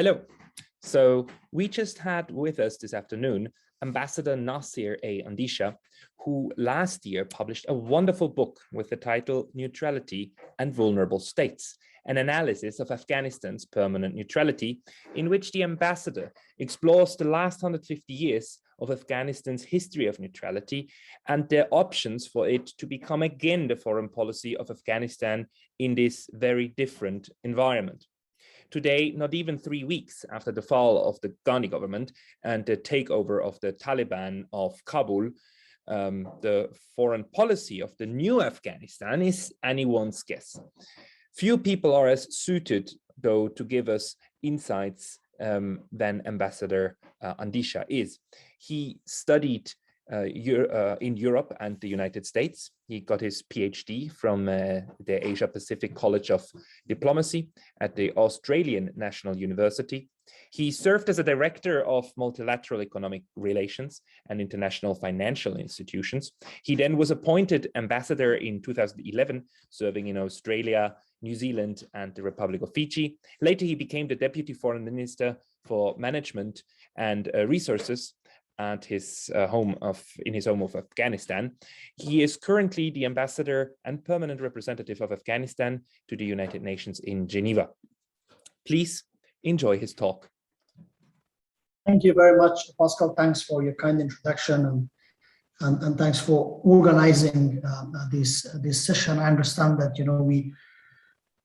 Hello. So we just had with us this afternoon Ambassador Nasir A. Andisha, who last year published a wonderful book with the title Neutrality and Vulnerable States, an analysis of Afghanistan's permanent neutrality, in which the ambassador explores the last 150 years of Afghanistan's history of neutrality and their options for it to become again the foreign policy of Afghanistan in this very different environment. Today, not even 3 weeks after the fall of the Ghani government and the takeover of the Taliban of Kabul, the foreign policy of the new Afghanistan is anyone's guess. Few people are as suited, though, to give us insights than Ambassador Andisha is. He studied in Europe and the United States. He got his PhD from the Asia Pacific College of Diplomacy at the Australian National University. He served as a director of multilateral economic relations and international financial institutions. He then was appointed ambassador in 2011, serving in Australia, New Zealand, and the Republic of Fiji. Later, he became the Deputy Foreign Minister for Management and Resources at his home of Afghanistan. He is currently the ambassador and permanent representative of Afghanistan to the United Nations in Geneva. Please enjoy his talk. Thank you very much, Pascal. Thanks for your kind introduction and thanks for organizing this session. I understand that we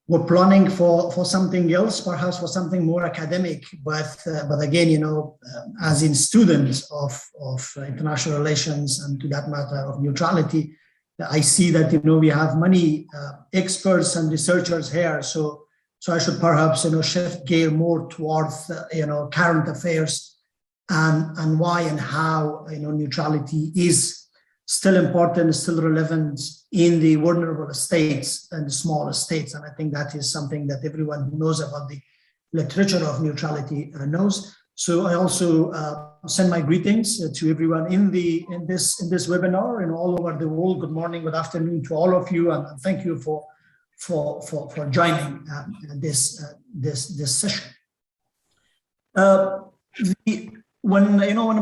were planning for something else, perhaps for something more academic, but again, as in students of international relations and to that matter of neutrality, I see that we have many experts and researchers here. So I should perhaps shift gear more towards current affairs and why and how neutrality is still important, still relevant in the vulnerable states and the smaller states. And I think that is something that everyone who knows about the literature of neutrality knows. So I also send my greetings to everyone in this webinar and all over the world. Good morning, good afternoon to all of you, and thank you for joining this session. When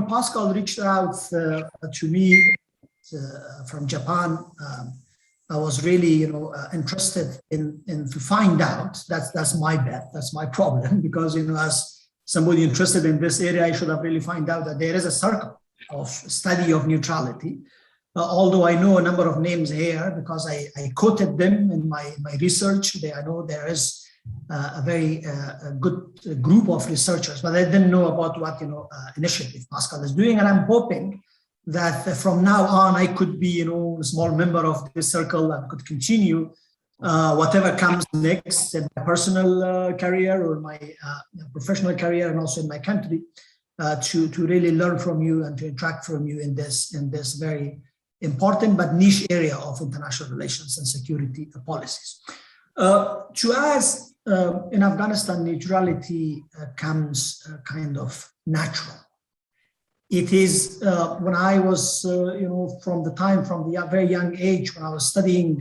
Pascal reached out to me from Japan, I was really interested in to find out. That's my bet, that's my problem, because as somebody interested in this area, I should have really find out that there is a circle of study of neutrality. Although I know a number of names here because I quoted them in my research. I know there is a very good group of researchers, but I didn't know about what initiative Pascal is doing, and I'm hoping that from now on I could be a small member of this circle and could continue whatever comes next in my personal career or my professional career, and also in my country, to really learn from you and to interact from you in this very important but niche area of international relations and security policies. To us in Afghanistan, neutrality comes kind of natural. It is when I was, from the very young age, when I was studying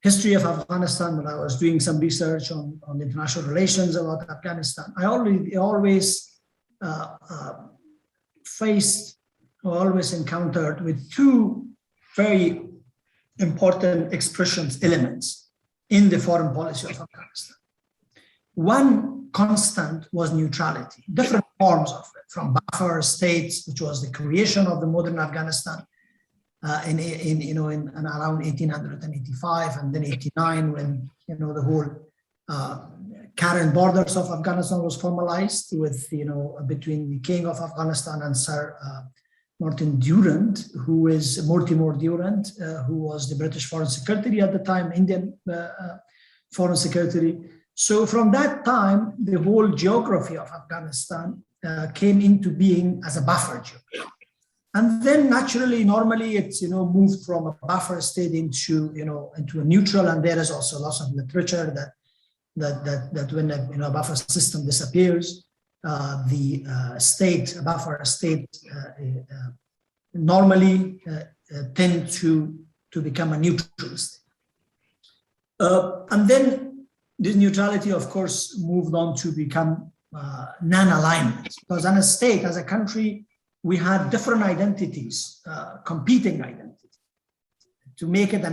history of Afghanistan, when I was doing some research on international relations about Afghanistan, I always encountered with two very important elements in the foreign policy of Afghanistan. One constant was neutrality, different forms of it, from buffer states, which was the creation of the modern Afghanistan in around 1885 and then 89, when the whole current borders of Afghanistan was formalized with between the King of Afghanistan and Sir Mortimer Durrant, who was the British Foreign Secretary at the time, Indian Foreign Secretary. So from that time, the whole geography of Afghanistan came into being as a buffer geography. And then normally it's moved from a buffer state into a neutral, and there is also lots of literature that when a buffer system disappears, the buffer state normally tend to become a neutral state. And then this neutrality, of course, moved on to become non-alignment. Because as a state, as a country, we had different identities, competing identities, to make it a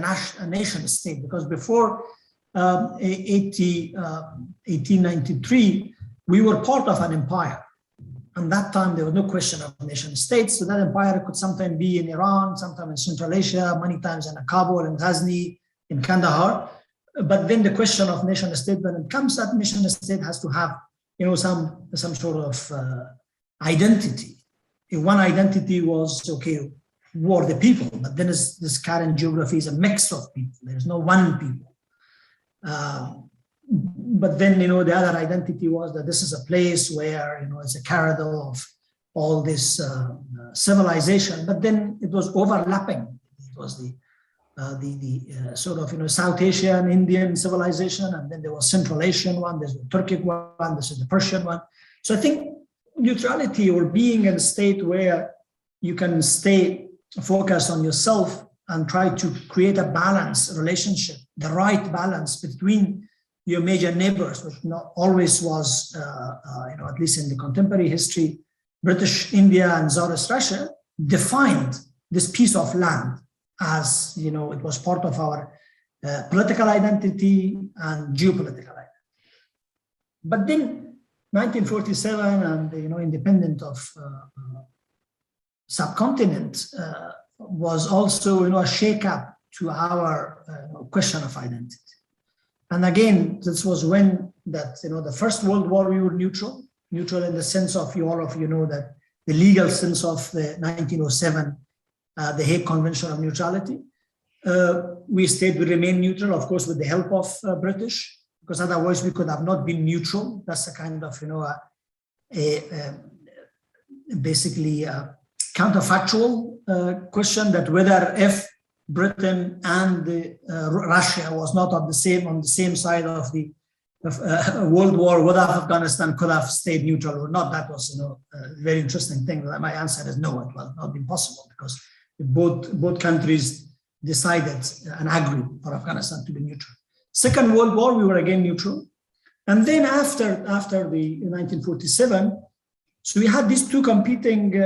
nation state. Because before 1893, we were part of an empire. And that time, there was no question of nation states. So that empire could sometimes be in Iran, sometimes in Central Asia, many times in Kabul, in Ghazni, in Kandahar. But then the question of nation state, when it comes that nation state has to have, some sort of identity. One identity was, okay, who are the people? But then this current geography is a mix of people. There's no one people. But then, the other identity was that this is a place where, it's a cradle of all this civilization. But then it was overlapping. It was the sort of, South Asian, Indian civilization, and then there was Central Asian one, there's the Turkic one, this is the Persian one. So I think neutrality, or being in a state where you can stay focused on yourself and try to create a balanced relationship, the right balance between your major neighbors, which not always was, at least in the contemporary history, British India and Tsarist Russia defined this piece of land as, it was part of our political identity and geopolitical identity. But then 1947 and, independent of subcontinent was also, a shake-up to our question of identity. And again, this was when that, the First World War, we were neutral in the sense of, all of you know that the legal sense of the 1907, the Hague Convention of Neutrality. We remain neutral, of course, with the help of British, because otherwise we could have not been neutral. That's a kind of, basically a counterfactual question, that whether if Britain and Russia was not on the same side of the World War, whether Afghanistan could have stayed neutral or not. That was, a very interesting thing. My answer is no, it was not been possible, because both countries decided and agreed for Afghanistan to be neutral. Second World War, we were again neutral. And then after the 1947, so we had these two competing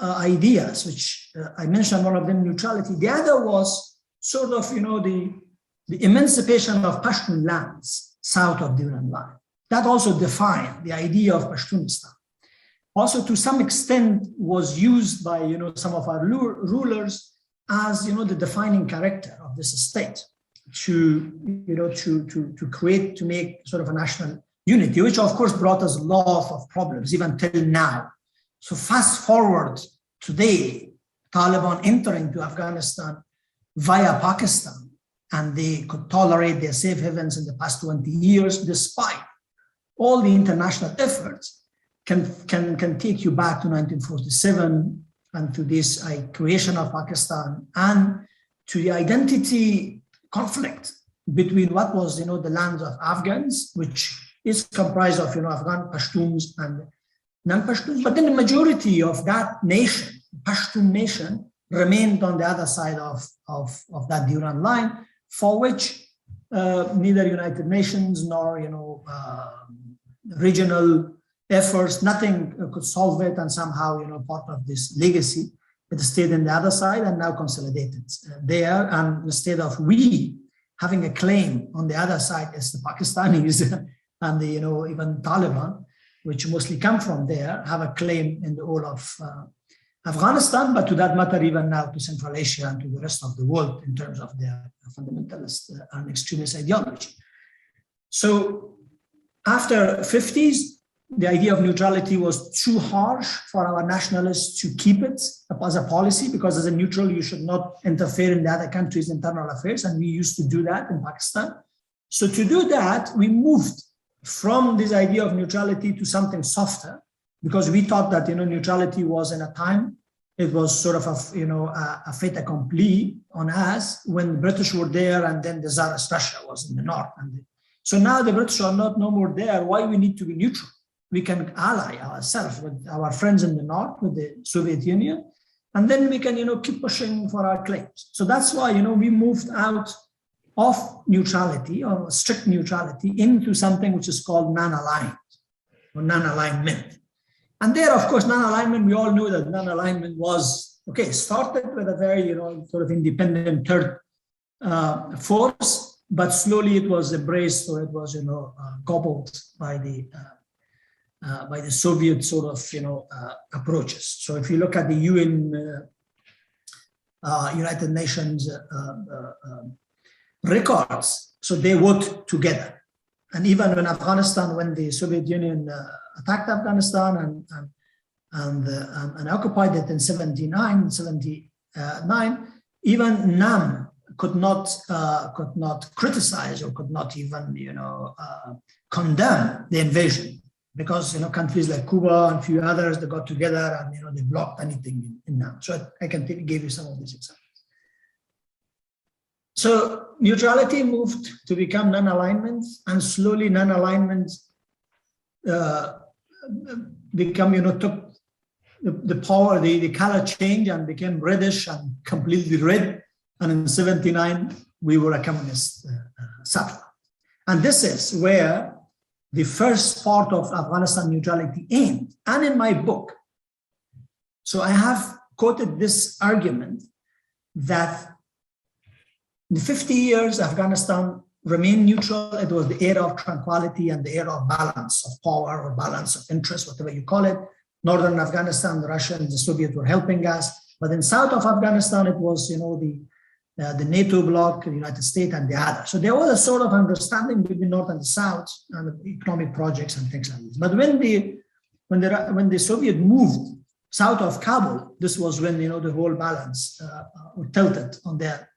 ideas, which I mentioned one of them, neutrality. The other was sort of, the emancipation of Pashtun lands south of the Duran line. That also defined the idea of Pashtunistan. Also, to some extent, was used by, some of our rulers as, the defining character of this state to make sort of a national unity, which of course brought us a lot of problems even till now. So fast forward today, Taliban entering to Afghanistan via Pakistan, and they could tolerate their safe havens in the past 20 years, despite all the international efforts, can take you back to 1947 and to this creation of Pakistan, and to the identity conflict between what was, the lands of Afghans, which is comprised of, Afghan Pashtuns and non-Pashtuns, but then the majority of that nation, Pashtun nation, remained on the other side of that Duran line, for which neither United Nations nor, regional efforts, nothing could solve it, and somehow, part of this legacy, it stayed on the other side and now consolidated there. And instead of we having a claim on the other side as the Pakistanis and the, even Taliban, which mostly come from there, have a claim in the whole of Afghanistan, but to that matter, even now to Central Asia and to the rest of the world in terms of their fundamentalist and extremist ideology. So after 50s, the idea of neutrality was too harsh for our nationalists to keep it as a policy, because as a neutral, you should not interfere in the other country's internal affairs. And we used to do that in Pakistan. So to do that, we moved from this idea of neutrality to something softer, because we thought that, neutrality was in a time, it was sort of a fait accompli on us when the British were there, and then the Tsarist Russia was in the north. So now the British are no more there. Why we need to be neutral? We can ally ourselves with our friends in the north, with the Soviet Union, and then we can, keep pushing for our claims. So that's why, we moved out of neutrality or strict neutrality into something which is called non-aligned or non-alignment. And there, of course, non-alignment, we all knew that non-alignment was, okay, started with a very, sort of independent third force, but slowly it was embraced, or it was, gobbled by the Soviet sort of, approaches. So if you look at the UN, United Nations records, so they worked together. And even when Afghanistan, when the Soviet Union attacked Afghanistan and occupied it in 79, even NAM could not criticize or could not even condemn the invasion, because countries like Cuba and a few others, they got together and they blocked anything in NAM. So I can give you some of these examples. So neutrality moved to become non-alignment, and slowly non-alignment become, took the power, the color change and became reddish and completely red. And in 79, we were a communist satellite. And this is where the first part of Afghanistan neutrality aimed. And in my book, so I have quoted this argument that in the 50 years, Afghanistan remained neutral. It was the era of tranquility and the era of balance of power or balance of interest, whatever you call it. Northern Afghanistan, the Russia and the Soviet were helping us. But in south of Afghanistan, it was, the NATO bloc, the United States, and the others. So there was a sort of understanding between North and the South and the economic projects and things like this. But when the Soviet moved south of Kabul, this was when the whole balance tilted on their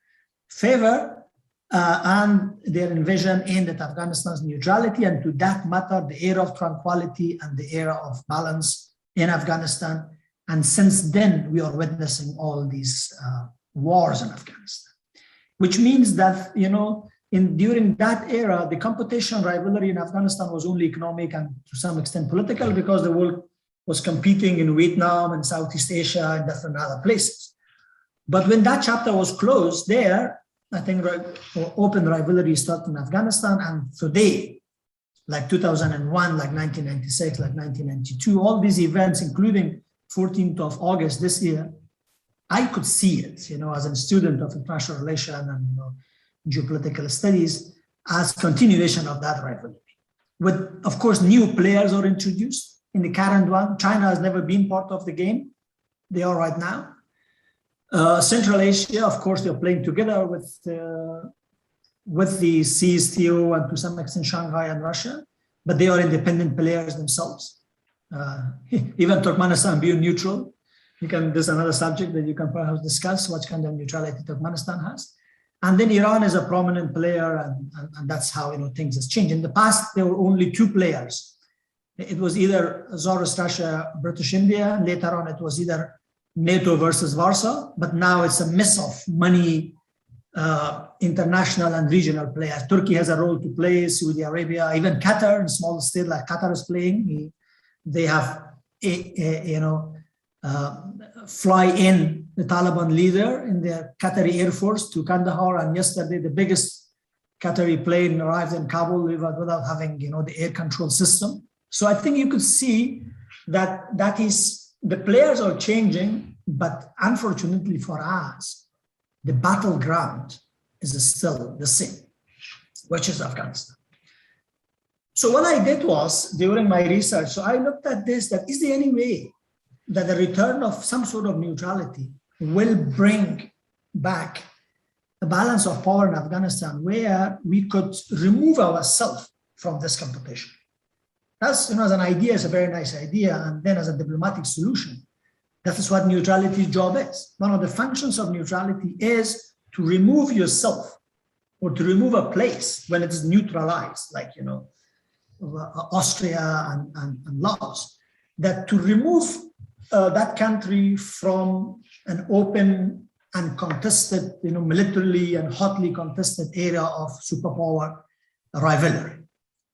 favor, and their invasion aimed at Afghanistan's neutrality, and to that matter, the era of tranquility and the era of balance in Afghanistan. And since then, we are witnessing all these wars in Afghanistan, which means that, during that era, the competition rivalry in Afghanistan was only economic and to some extent political, because the world was competing in Vietnam and Southeast Asia and different other places. But when that chapter was closed there, I think open rivalry started in Afghanistan, and today, like 2001, like 1996, like 1992, all these events, including 14th of August this year, I could see it, as a student of international relations and geopolitical studies, as continuation of that rivalry. With, of course, new players are introduced in the current one. China has never been part of the game. They are right now. Central Asia, of course, they're playing together with the CSTO and to some extent Shanghai and Russia, but they are independent players themselves. Even Turkmenistan being neutral, there's another subject that you can perhaps discuss, what kind of neutrality Turkmenistan has. And then Iran is a prominent player, and that's how things has changed. In the past, there were only two players. It was either Tsarist Russia, British India, and later on it was either NATO versus Warsaw, but now it's a mess of money, international and regional players. Turkey has a role to play, Saudi Arabia, even Qatar, a small state like Qatar is playing. They have, fly in the Taliban leader in their Qatari Air Force to Kandahar, and yesterday the biggest Qatari plane arrived in Kabul without having, the air control system. So I think you could see that is, the players are changing, but unfortunately for us, the battleground is still the same, which is Afghanistan. So what I did was, during my research, so I looked at this, that is there any way that the return of some sort of neutrality will bring back a balance of power in Afghanistan where we could remove ourselves from this competition? That's, as an idea, it's a very nice idea. And then as a diplomatic solution, that is what neutrality's job is. One of the functions of neutrality is to remove yourself or to remove a place when it is neutralized, like, Austria and Laos, that to remove that country from an open and contested, militarily and hotly contested area of superpower rivalry.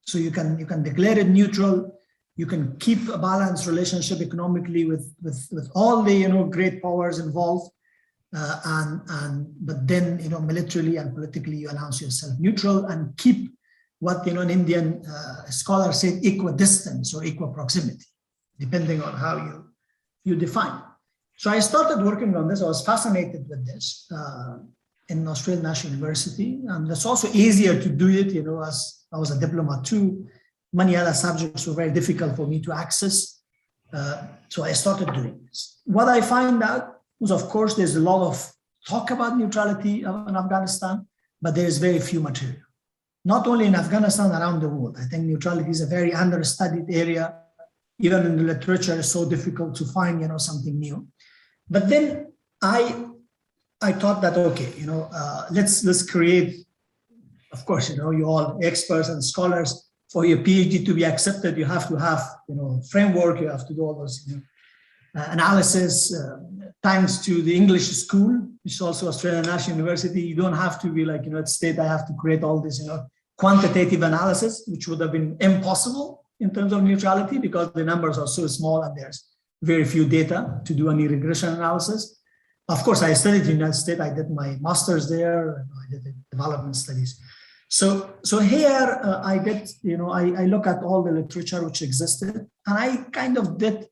So you can declare it neutral. You can keep a balanced relationship economically with all the great powers involved, but then, militarily and politically, you announce yourself neutral and keep what, an Indian scholar said, equidistance or equal proximity, depending on how you define. So I started working on this. I was fascinated with this in Australian National University. And it's also easier to do it, as I was a diplomat too. Many other subjects were very difficult for me to access. So I started doing this. What I find out was, of course, there's a lot of talk about neutrality in Afghanistan, but there is very few material. Not only in Afghanistan, around the world. I think neutrality is a very understudied area. Even in the literature, it's so difficult to find, something new. But then I thought that, okay, let's create, of course, you all experts and scholars. For your PhD to be accepted, you have to have, framework. You have to do all those analysis. Thanks to the English school, which is also Australian National University, you don't have to be like, at state, I have to create all this, quantitative analysis, which would have been impossible in terms of neutrality because the numbers are so small and there's very few data to do any regression analysis. Of course, I studied in the United States. I did my master's there. I did the development studies. So here I did, I look at all the literature which existed, and I kind of did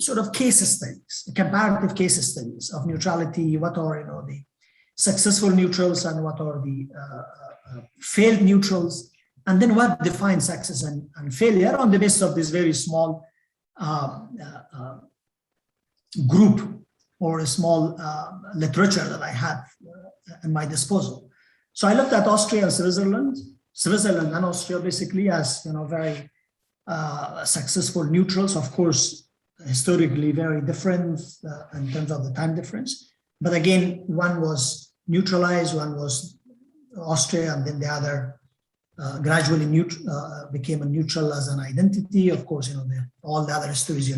sort of case studies, comparative case studies of neutrality. What are, the successful neutrals and what are the failed neutrals, and then what defines success and failure on the basis of this very small group or a small literature that I had at my disposal. So I looked at Austria and Switzerland and Austria basically as, very successful neutrals, of course, historically very different in terms of the time difference. But again, one was neutralized, one was Austria, and then the other gradually became a neutral as an identity. Of course, all the other histories,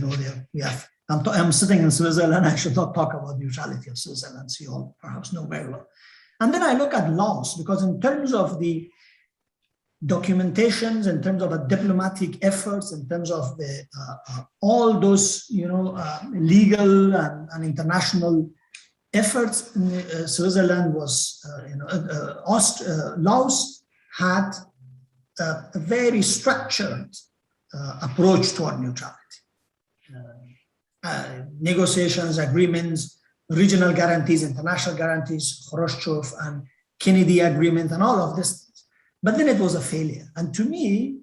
we have. I'm sitting in Switzerland. I should not talk about neutrality of Switzerland, so you all perhaps know very well. And then I look at laws, because in terms of the documentations, in terms of the diplomatic efforts, in terms of the all those legal and international efforts, Switzerland was Laos had a very structured approach toward neutrality. Negotiations, agreements, regional guarantees, international guarantees, Khrushchev and Kennedy agreement, and all of this. But then it was a failure. And to me,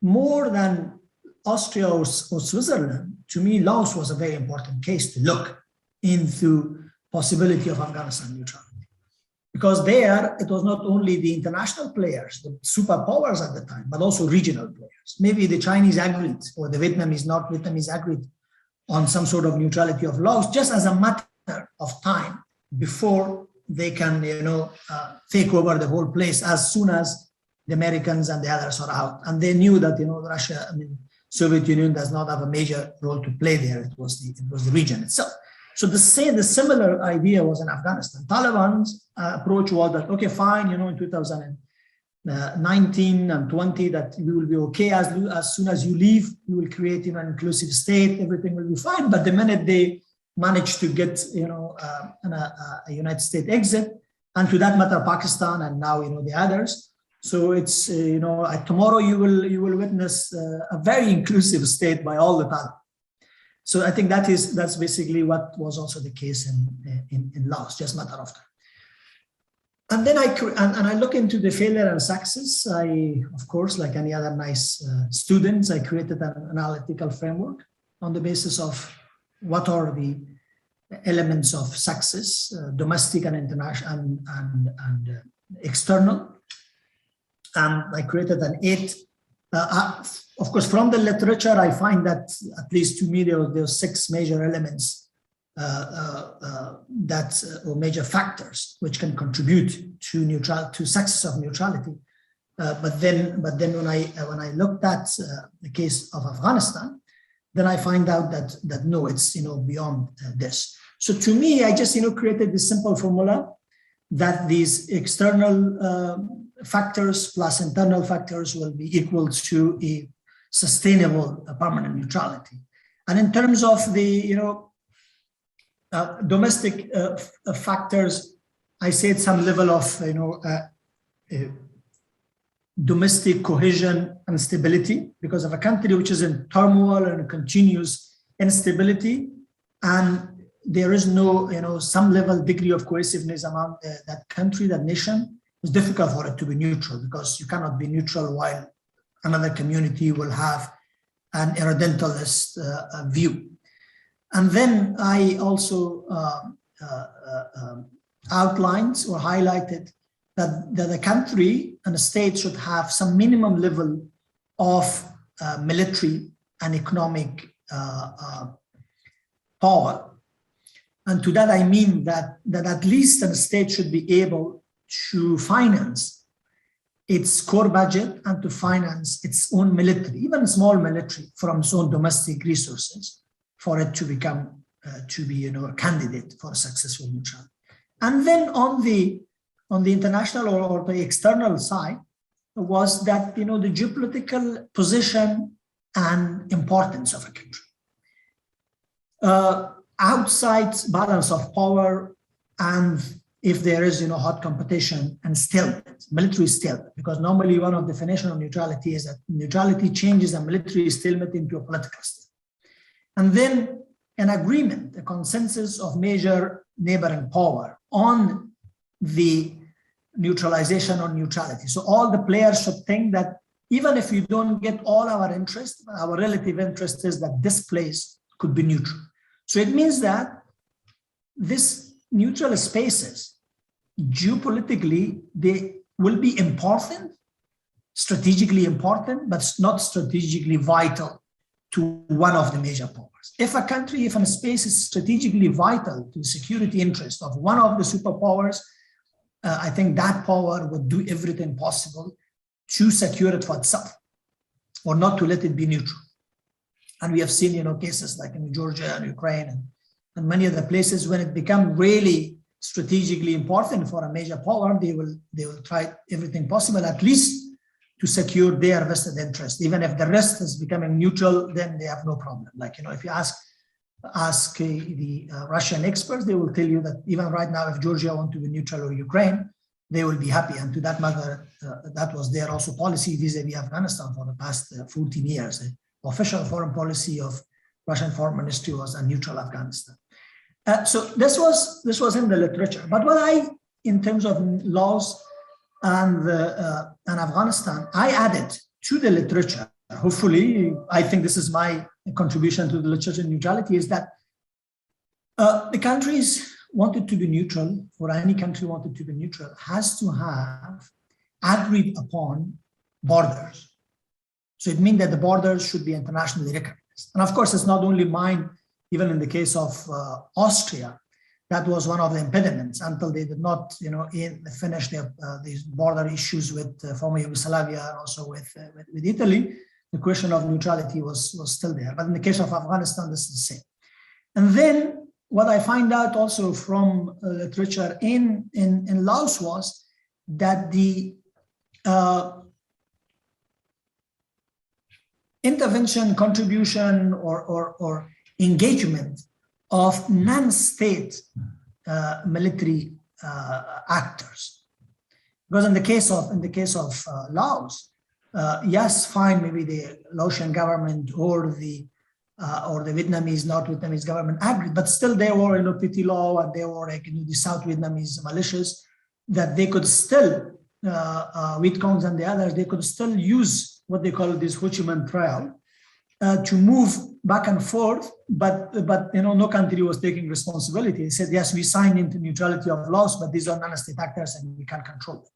more than Austria or Switzerland, to me, Laos was a very important case to look into possibility of Afghanistan neutrality. Because there, it was not only the international players, the superpowers at the time, but also regional players. Maybe the Chinese agreed, or the North Vietnamese agreed on some sort of neutrality of Laos, just as a matter of time before they can, take over the whole place as soon as the Americans and the others are out. And they knew that, Russia, Soviet Union does not have a major role to play there. It was the region itself. So the similar idea was in Afghanistan. Taliban's approach was that, okay, fine, in 2019 and 20, that we will be okay as soon as you leave, you will create, an inclusive state, everything will be fine. But the minute they manage to get, a United States exit, and to that matter, Pakistan, and now, the others. So it's, tomorrow you will witness a very inclusive state by all the Taliban. So I think that's basically what was also the case in Laos, just a matter of time. And then I look into the failure and success. I, of course, like any other nice students, I created an analytical framework on the basis of what are the elements of success, domestic and international and external. And I created an 8. Of course, from the literature, I find that, at least to me, there are 6 major elements or major factors which can contribute to success of neutrality. But then when I looked at the case of Afghanistan, then I find out that no, it's beyond this. So to me, I just created this simple formula that these external factors plus internal factors will be equal to a sustainable permanent neutrality. And in terms of the Domestic factors, I said some level of domestic cohesion and stability, because of a country which is in turmoil and continuous instability, and there is no some level degree of cohesiveness among that country, that nation. It's difficult for it to be neutral, because you cannot be neutral while another community will have an irredentalist view. And then I also outlined or highlighted that the country and the state should have some minimum level of military and economic power. And to that I mean that at least the state should be able to finance its core budget and to finance its own military, even small military, from its own domestic resources, for it to become to be a candidate for a successful neutrality. And then on the international or the external side was that the geopolitical position and importance of a country. Outside balance of power, and if there is hot competition and stalemate, military stalemate, because normally one of the definitions of neutrality is that neutrality changes a military stalemate into a political stalemate. And then an agreement, a consensus of major neighboring power on the neutralization or neutrality. So all the players should think that even if you don't get all our interest, our relative interest is that this place could be neutral. So it means that this neutral spaces, geopolitically, they will be important, strategically important, but not strategically vital to one of the major powers. If a country, if a space is strategically vital to the security interest of one of the superpowers, I think that power would do everything possible to secure it for itself, or not to let it be neutral. And we have seen, cases like in Georgia and Ukraine and many other places, when it becomes really strategically important for a major power, they will try everything possible, at least to secure their vested interest. Even if the rest is becoming neutral, then they have no problem. Like, if you ask the Russian experts, they will tell you that even right now, if Georgia want to be neutral or Ukraine, they will be happy. And to that matter, that was their also policy vis-a-vis Afghanistan for the past 14 years. The official foreign policy of Russian foreign ministry was a neutral Afghanistan. So this was in the literature. But what in terms of laws and Afghanistan, I added to the literature, hopefully, I think this is my contribution to the literature neutrality, is that the countries wanted to be neutral, or any country wanted to be neutral, has to have agreed upon borders. So it means that the borders should be internationally recognized. And of course, it's not only mine, even in the case of Austria, that was one of the impediments until they did not, finish these border issues with former Yugoslavia and also with Italy. The question of neutrality was still there. But in the case of Afghanistan, this is the same. And then what I find out also from literature in Laos was that the intervention, contribution, or engagement of non-state military actors, because in the case of Laos, yes, fine, maybe the Laotian government or the Vietnamese, North Vietnamese government agreed, but still there were petty law, and there were the South Vietnamese militias that they could still Viet Congs and the others, they could still use what they call this Ho Chi Minh Trail to move back and forth, but no country was taking responsibility. They said, yes, we signed into neutrality of Laos, but these are non-state actors and we can't control them.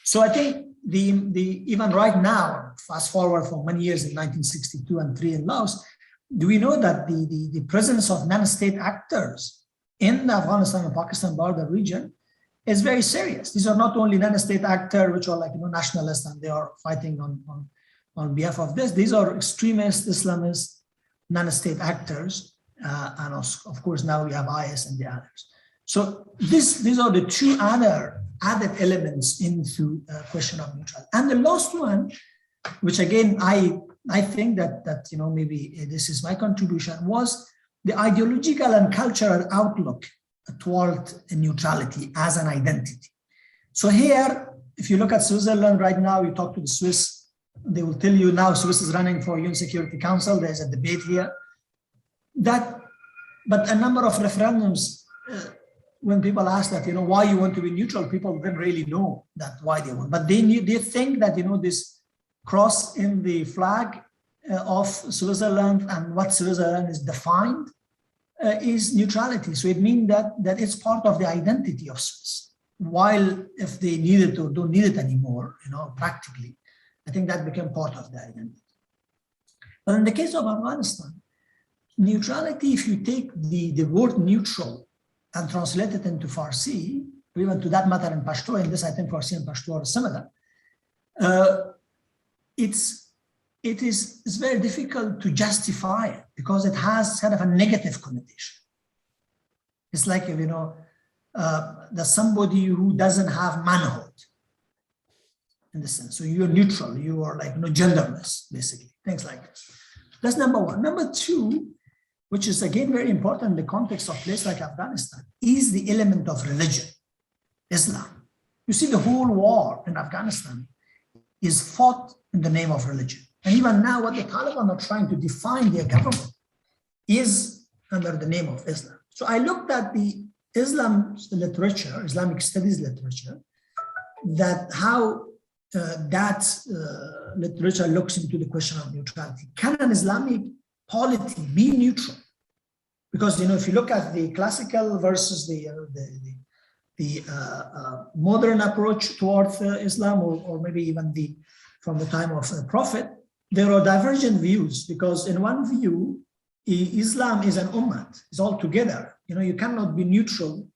So I think even right now, fast forward for many years in 1962 and 3 in Laos, do we know that the presence of non-state actors in the Afghanistan and Pakistan border region is very serious. These are not only non-state actors, which are like nationalists and they are fighting on behalf of this. These are extremist, Islamist, non-state actors, and of course now we have IS and the others. So these are the two other added elements into the question of neutrality. And the last one, which again I think that maybe this is my contribution, was the ideological and cultural outlook toward neutrality as an identity. So here, if you look at Switzerland right now, you talk to the Swiss, they will tell you now Swiss is running for UN Security Council. There's a debate here. But a number of referendums, when people ask that, why you want to be neutral, people don't really know that why they want. But they think that, this cross in the flag of Switzerland and what Switzerland is defined is neutrality. So it means that it's part of the identity of Swiss. While if they need it or don't need it anymore, practically, I think that became part of the identity. But in the case of Afghanistan, neutrality, if you take the word neutral and translate it into Farsi, or even to that matter in Pashto, in this I think Farsi and Pashto are similar, it's very difficult to justify it because it has kind of a negative connotation. It's like, there's somebody who doesn't have manhood in the sense. So you're neutral, you are like genderless, basically, things like this. That's number one. Number two, which is again very important in the context of a place like Afghanistan, is the element of religion, Islam. You see, the whole war in Afghanistan is fought in the name of religion. And even now, what the Taliban are trying to define their government is under the name of Islam. So I looked at the Islam literature, Islamic studies literature, that how that literature looks into the question of neutrality. Can an Islamic polity be neutral? Because if you look at the classical versus the modern approach towards Islam, or maybe even from the time of the Prophet, there are divergent views. Because in one view, Islam is an ummah, it's all together. You cannot be neutral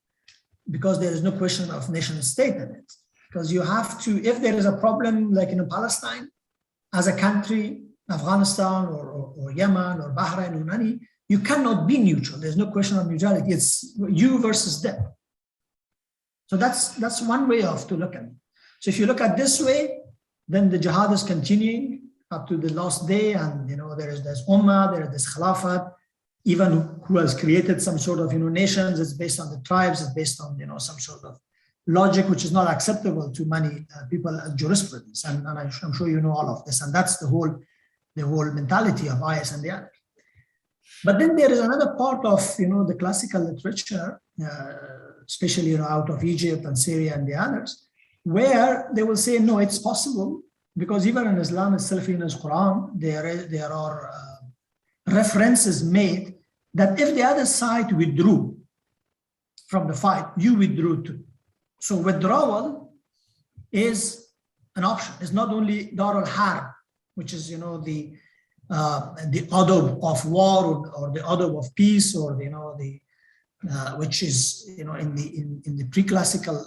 because there is no question of nation state in it. Because you have to, if there is a problem like in Palestine, as a country, Afghanistan or Yemen or Bahrain or Mani, you cannot be neutral. There's no question of neutrality. It's you versus them. So that's one way to look at it. So if you look at this way, then the jihad is continuing up to the last day, and there's Ummah, there is this Khilafat, even who has created some sort of nations. It's based on the tribes. It's based on some sort of logic which is not acceptable to many people at jurisprudence, and I'm sure you know all of this, and that's the whole mentality of IS and the others. But then there is another part of the classical literature, especially out of Egypt and Syria and the others, where they will say no, it's possible, because even in Islam itself, in its Quran, there are references made that if the other side withdrew from the fight, you withdrew too. So withdrawal is an option. It's not only Dar al-Harb, which is the adab of war or the adab of peace, or which is in the pre-classical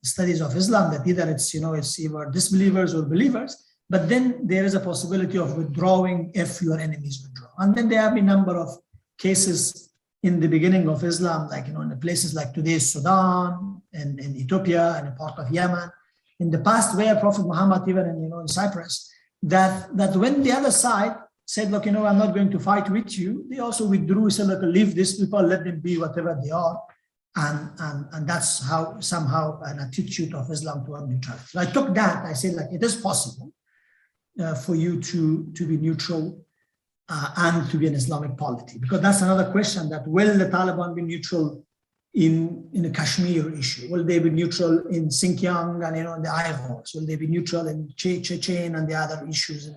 studies of Islam, that either it's either disbelievers or believers. But then there is a possibility of withdrawing if your enemies withdraw. And then there have been a number of cases in the beginning of Islam, like in the places like today's Sudan and in Ethiopia and a part of Yemen, in the past, where Prophet Muhammad, even in Cyprus, that when the other side said, look, I'm not going to fight with you, they also withdrew, said, look, leave these people, let them be whatever they are. And that's how somehow an attitude of Islam toward neutrality. So I took that, I said, like, it is possible for you to be neutral and to be an Islamic polity. Because that's another question, that will the Taliban be neutral in the Kashmir issue? Will they be neutral in Xinjiang and in the Uyghurs? Will they be neutral in Chechen and the other issues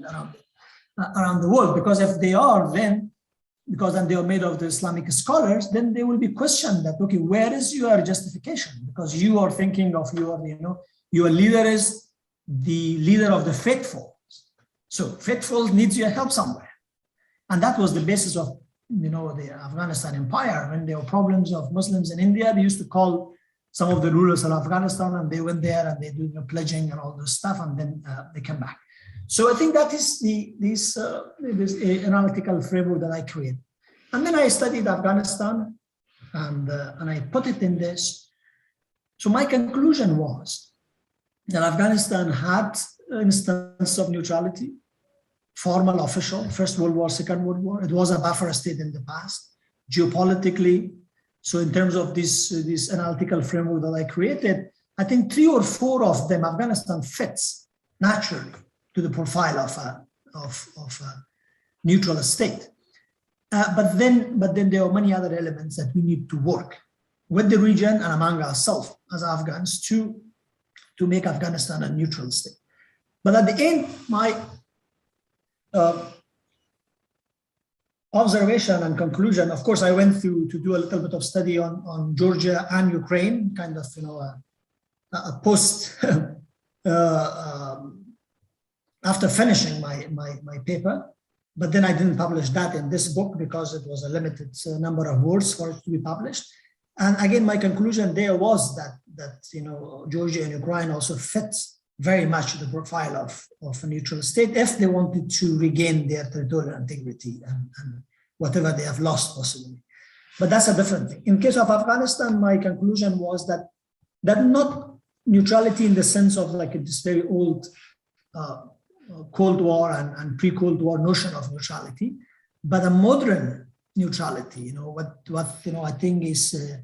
around the world? Because if they are, then they are made of the Islamic scholars, then they will be questioned that, okay, where is your justification? Because you are thinking of your leader is the leader of the faithful. So faithful needs your help somewhere. And that was the basis of the Afghanistan empire. When there were problems of Muslims in India, they used to call some of the rulers of Afghanistan, and they went there and they do pledging and all this stuff, and then they come back. So I think that is this analytical framework that I created. And then I studied Afghanistan, and I put it in this. So my conclusion was that Afghanistan had an instance of neutrality, formal, official, First World War, Second World War. It was a buffer state in the past. geopolitically. So in terms of this analytical framework that I created, I think 3 or 4 of them, Afghanistan fits naturally to the profile of a neutral state. But then there are many other elements that we need to work with the region and among ourselves as Afghans to make Afghanistan a neutral state. But at the end, my observation and conclusion, of course, I went through to do a little bit of study on Georgia and Ukraine, kind of, a post after finishing my paper. But then I didn't publish that in this book because it was a limited number of words for it to be published. And again, my conclusion there was that Georgia and Ukraine also fit very much the profile of a neutral state if they wanted to regain their territorial integrity and whatever they have lost possibly. But that's a different thing. In case of Afghanistan, my conclusion was that not neutrality in the sense of like this very old Cold War and pre-Cold War notion of neutrality, but a modern neutrality. What I think is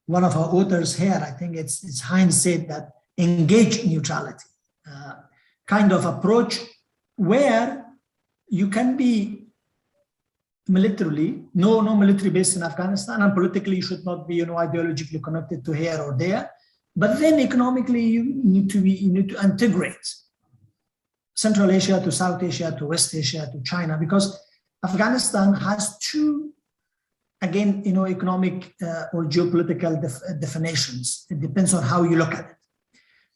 one of our authors here, I think it's Heinz said that engage neutrality, kind of approach where you can be militarily, no military base in Afghanistan, and politically you should not be ideologically connected to here or there, but then economically you need to integrate Central Asia to South Asia to West Asia to China, because Afghanistan has two, again, economic or geopolitical definitions. It depends on how you look at it.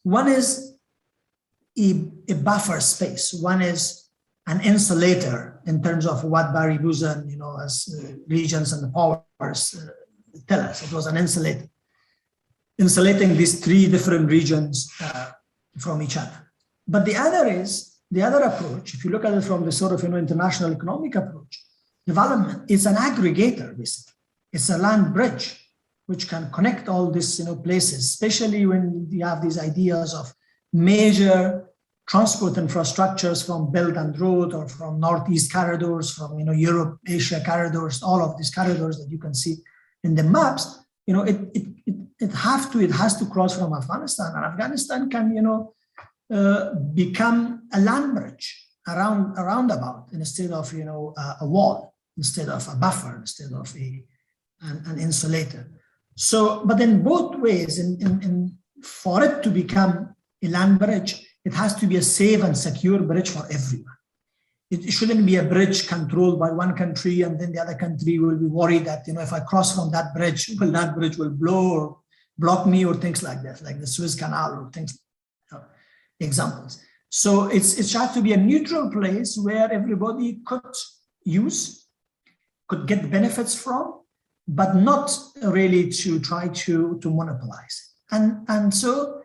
One is a buffer space. One is an insulator in terms of what Barry Buzan, as regions and the powers tell us. It was an insulator, insulating these 3 different regions from each other. But the other approach, if you look at it from the sort of international economic approach, development is an aggregator, basically. It's a land bridge which can connect all these places, especially when you have these ideas of major transport infrastructures from Belt and Road or from Northeast corridors, from Europe, Asia corridors, all of these corridors that you can see in the maps. It has to cross from Afghanistan, and Afghanistan can become a land bridge, a roundabout, instead of a wall, instead of a buffer, instead of an insulator. So, but in both ways, for it to become a land bridge, it has to be a safe and secure bridge for everyone. It shouldn't be a bridge controlled by one country and then the other country will be worried that if I cross from that bridge will blow or block me or things like that, like the Suez Canal or things. Examples. So it has to be a neutral place where everybody could get benefits from, but not really to try to monopolize. And so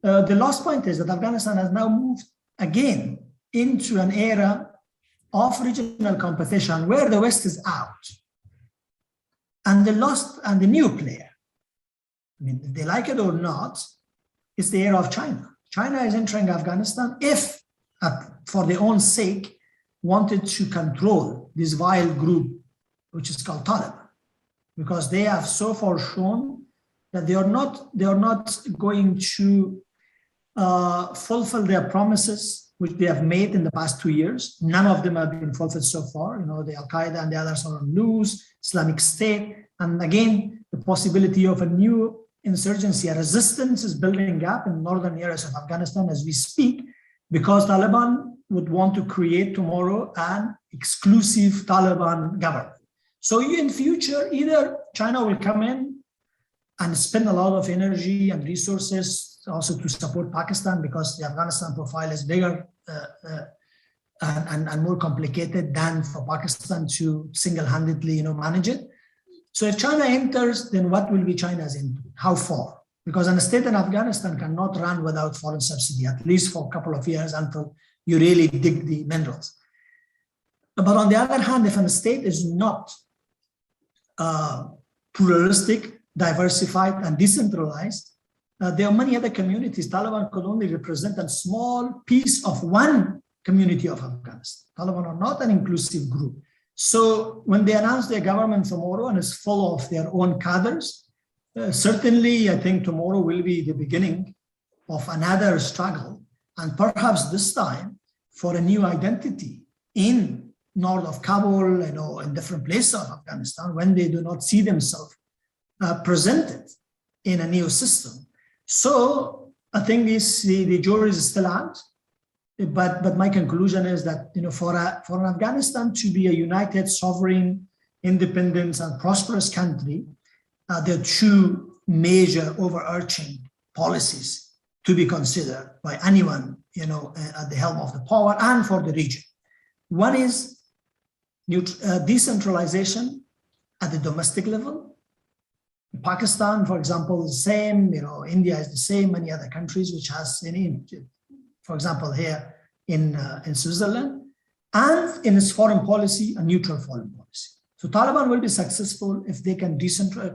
the last point is that Afghanistan has now moved again into an era of regional competition where the West is out. And the new player, if they like it or not, it's the era of China. China is entering Afghanistan if, for their own sake, wanted to control this vile group, which is called Taliban, because they have so far shown that they are not going to fulfill their promises, which they have made in the past 2 years. None of them have been fulfilled so far. The Al-Qaeda and the others are on loose, Islamic State, and again, the possibility of a new insurgency, a resistance is building up in northern areas of Afghanistan as we speak, because Taliban would want to create tomorrow an exclusive Taliban government. So in future, either China will come in and spend a lot of energy and resources also to support Pakistan, because the Afghanistan profile is bigger and more complicated than for Pakistan to single-handedly manage it. So if China enters, then what will be China's input? How far? Because a state in Afghanistan cannot run without foreign subsidy, at least for a couple of years until you really dig the minerals. But on the other hand, if a state is not pluralistic, diversified, and decentralized, there are many other communities. Taliban could only represent a small piece of one community of Afghanistan. Taliban are not an inclusive group. So when they announce their government tomorrow and it's full of their own cadres, certainly I think tomorrow will be the beginning of another struggle, and perhaps this time for a new identity in north of Kabul, in different places of Afghanistan, when they do not see themselves presented in a new system. So I think the jury is still out. But my conclusion is that for Afghanistan to be a united, sovereign, independent, and prosperous country, there are two major overarching policies to be considered by anyone at the helm of the power and for the region. One is decentralization at the domestic level. Pakistan, for example, is the same. India is the same. Many other countries which has for example, here in Switzerland, and in its foreign policy, a neutral foreign policy. So Taliban will be successful if they can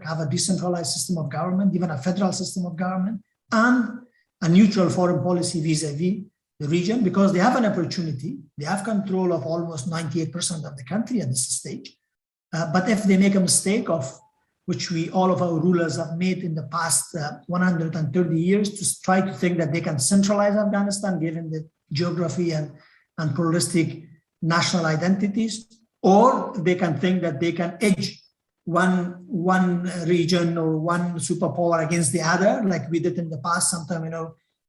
have a decentralized system of government, even a federal system of government, and a neutral foreign policy vis-a-vis the region, because they have an opportunity. They have control of almost 98% of the country at this stage. But if they make a mistake of which all of our rulers have made in the past 130 years, to try to think that they can centralize Afghanistan, given the geography and pluralistic national identities, or they can think that they can edge one region or one superpower against the other, like we did in the past. Sometime,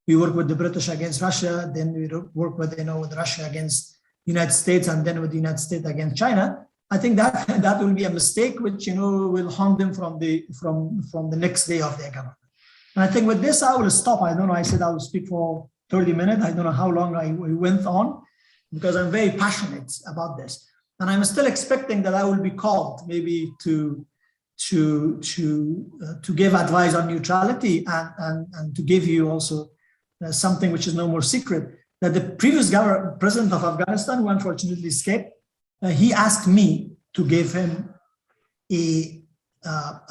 we work with the British against Russia, then we work with, with Russia against the United States, and then with the United States against China. I think that will be a mistake which will haunt them from the next day of their government. And I think with this I will stop. I don't know. I said I will speak for 30 minutes. I don't know how long I went on, because I'm very passionate about this, and I'm still expecting that I will be called maybe to give advice on neutrality and to give you also something which is no more secret, that the previous president of Afghanistan, who unfortunately escaped, he asked me to give him a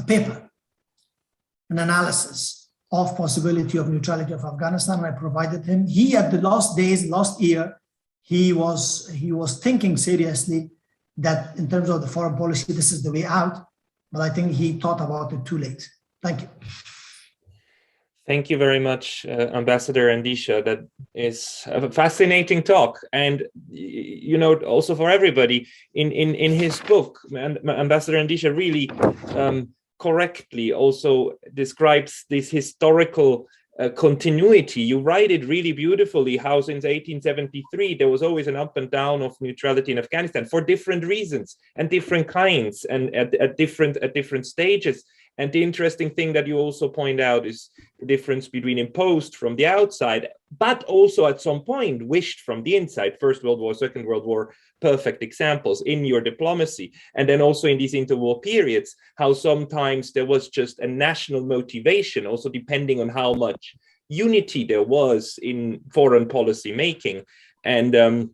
paper, an analysis of possibility of neutrality of Afghanistan. I provided him. He, at the last year, he was thinking seriously that in terms of the foreign policy, this is the way out. But I think he thought about it too late. Thank you. Thank you very much, Ambassador Andisha. That is a fascinating talk. And, also for everybody, in his book, Ambassador Andisha really correctly also describes this historical continuity. You write it really beautifully, how since 1873, there was always an up and down of neutrality in Afghanistan for different reasons and different kinds and at different stages. And the interesting thing that you also point out is the difference between imposed from the outside, but also at some point wished from the inside. First World War, Second World War, perfect examples in your diplomacy. And then also in these interwar periods, how sometimes there was just a national motivation, also depending on how much unity there was in foreign policy making. And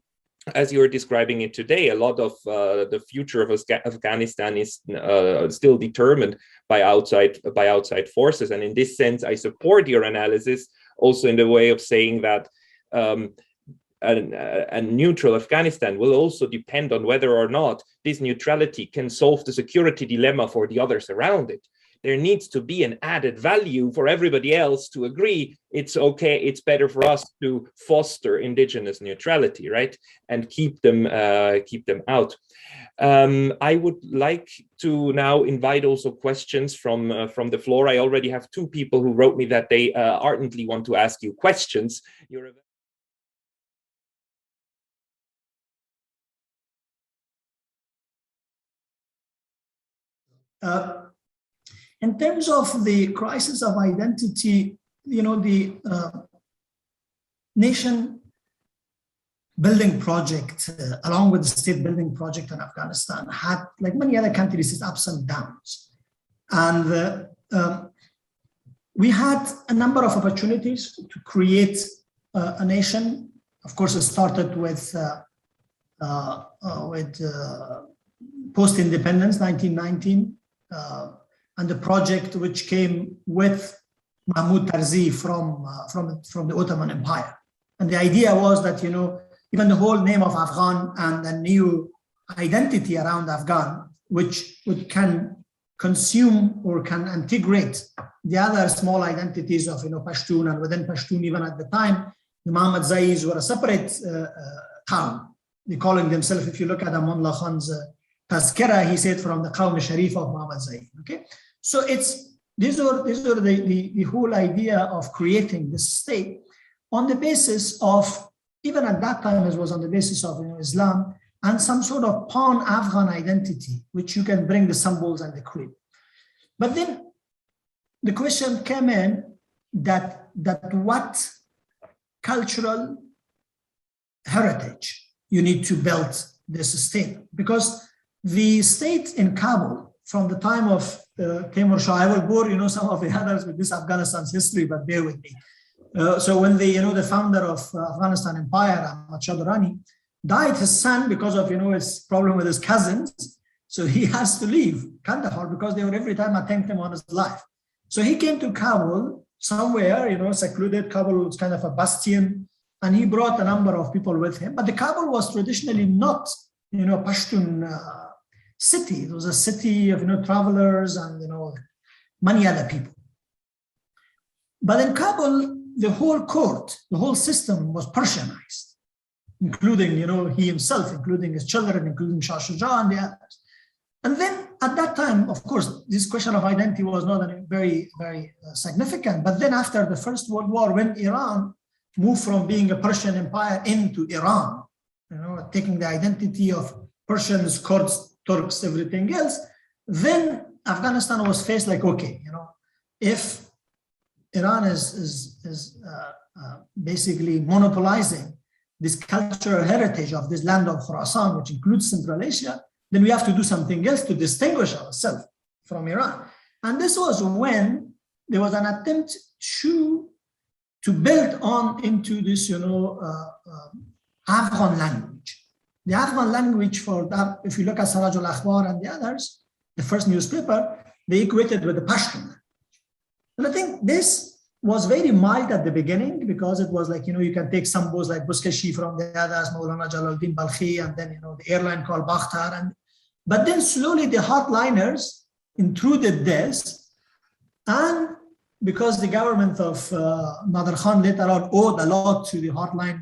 as you were describing it today, a lot of the future of Afghanistan is still determined by outside forces. And in this sense, I support your analysis also in the way of saying that a neutral Afghanistan will also depend on whether or not this neutrality can solve the security dilemma for the others around it. There needs to be an added value for everybody else to agree it's okay, it's better for us to foster indigenous neutrality, right, and keep them out. I would like to now invite also questions from the floor. I already have two people who wrote me that they ardently want to ask you questions. In terms of the crisis of identity, the nation building project, along with the state building project in Afghanistan, had, like many other countries, its ups and downs. And we had a number of opportunities to create a nation. Of course, it started with post-independence, 1919. And the project which came with Mahmoud Tarzi from the Ottoman Empire. And the idea was that, even the whole name of Afghan and the new identity around Afghan, which can consume or can integrate the other small identities of Pashtun, and within Pashtun, even at the time, the Muhammad Zais were a separate Qawm. They're calling themselves, if you look at Amanullah Khan's Tazkira, he said from the Qawm Sharif of Muhammad Zais. Okay, so these are the whole idea of creating this state on the basis of, even at that time, it was on the basis of Islam and some sort of pan-Afghan identity, which you can bring the symbols and the creed. But then the question came in that what cultural heritage you need to build this state, because the state in Kabul from the time of Timur Shah, I will bore some of the others with this Afghanistan's history, but bear with me. So when the founder of Afghanistan Empire, Ahmad Shah Durrani, died, his son, because of his problem with his cousins, so he has to leave Kandahar because they were every time attacking him on his life. So he came to Kabul, somewhere, secluded. Kabul was kind of a bastion, and he brought a number of people with him. But the Kabul was traditionally not, Pashtun city. It was a city of, travelers and, many other people. But in Kabul, the whole court, the whole system was Persianized, including, he himself, including his children, including Shah Shuja and the others. And then at that time, of course, this question of identity was not very, very significant. But then after the First World War, when Iran moved from being a Persian empire into Iran, taking the identity of Persians, Kurds, Turks, everything else, then Afghanistan was faced like, okay, if Iran is basically monopolizing this cultural heritage of this land of Khorasan, which includes Central Asia, then we have to do something else to distinguish ourselves from Iran. And this was when there was an attempt to build on into this, Afghan language. The Afghan language, for that, if you look at Saraj al-Akhbar and the others, the first newspaper, they equated with the Pashtun. And I think this was very mild at the beginning, because it was like, you can take symbols like Buskashi from the others, Maulana Jalaluddin Balkhi, and then, the airline called Bakhtar. But then slowly the hardliners intruded this. And because the government of Nader Khan later on owed a lot to the hardline,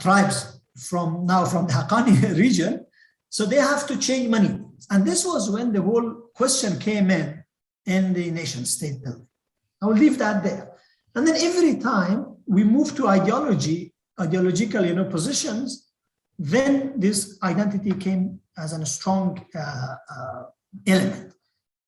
tribes from the Haqqani region, so they have to change money. And this was when the whole question came in the nation state building. I will leave that there. And then every time we move to ideological, positions, then this identity came as a strong element.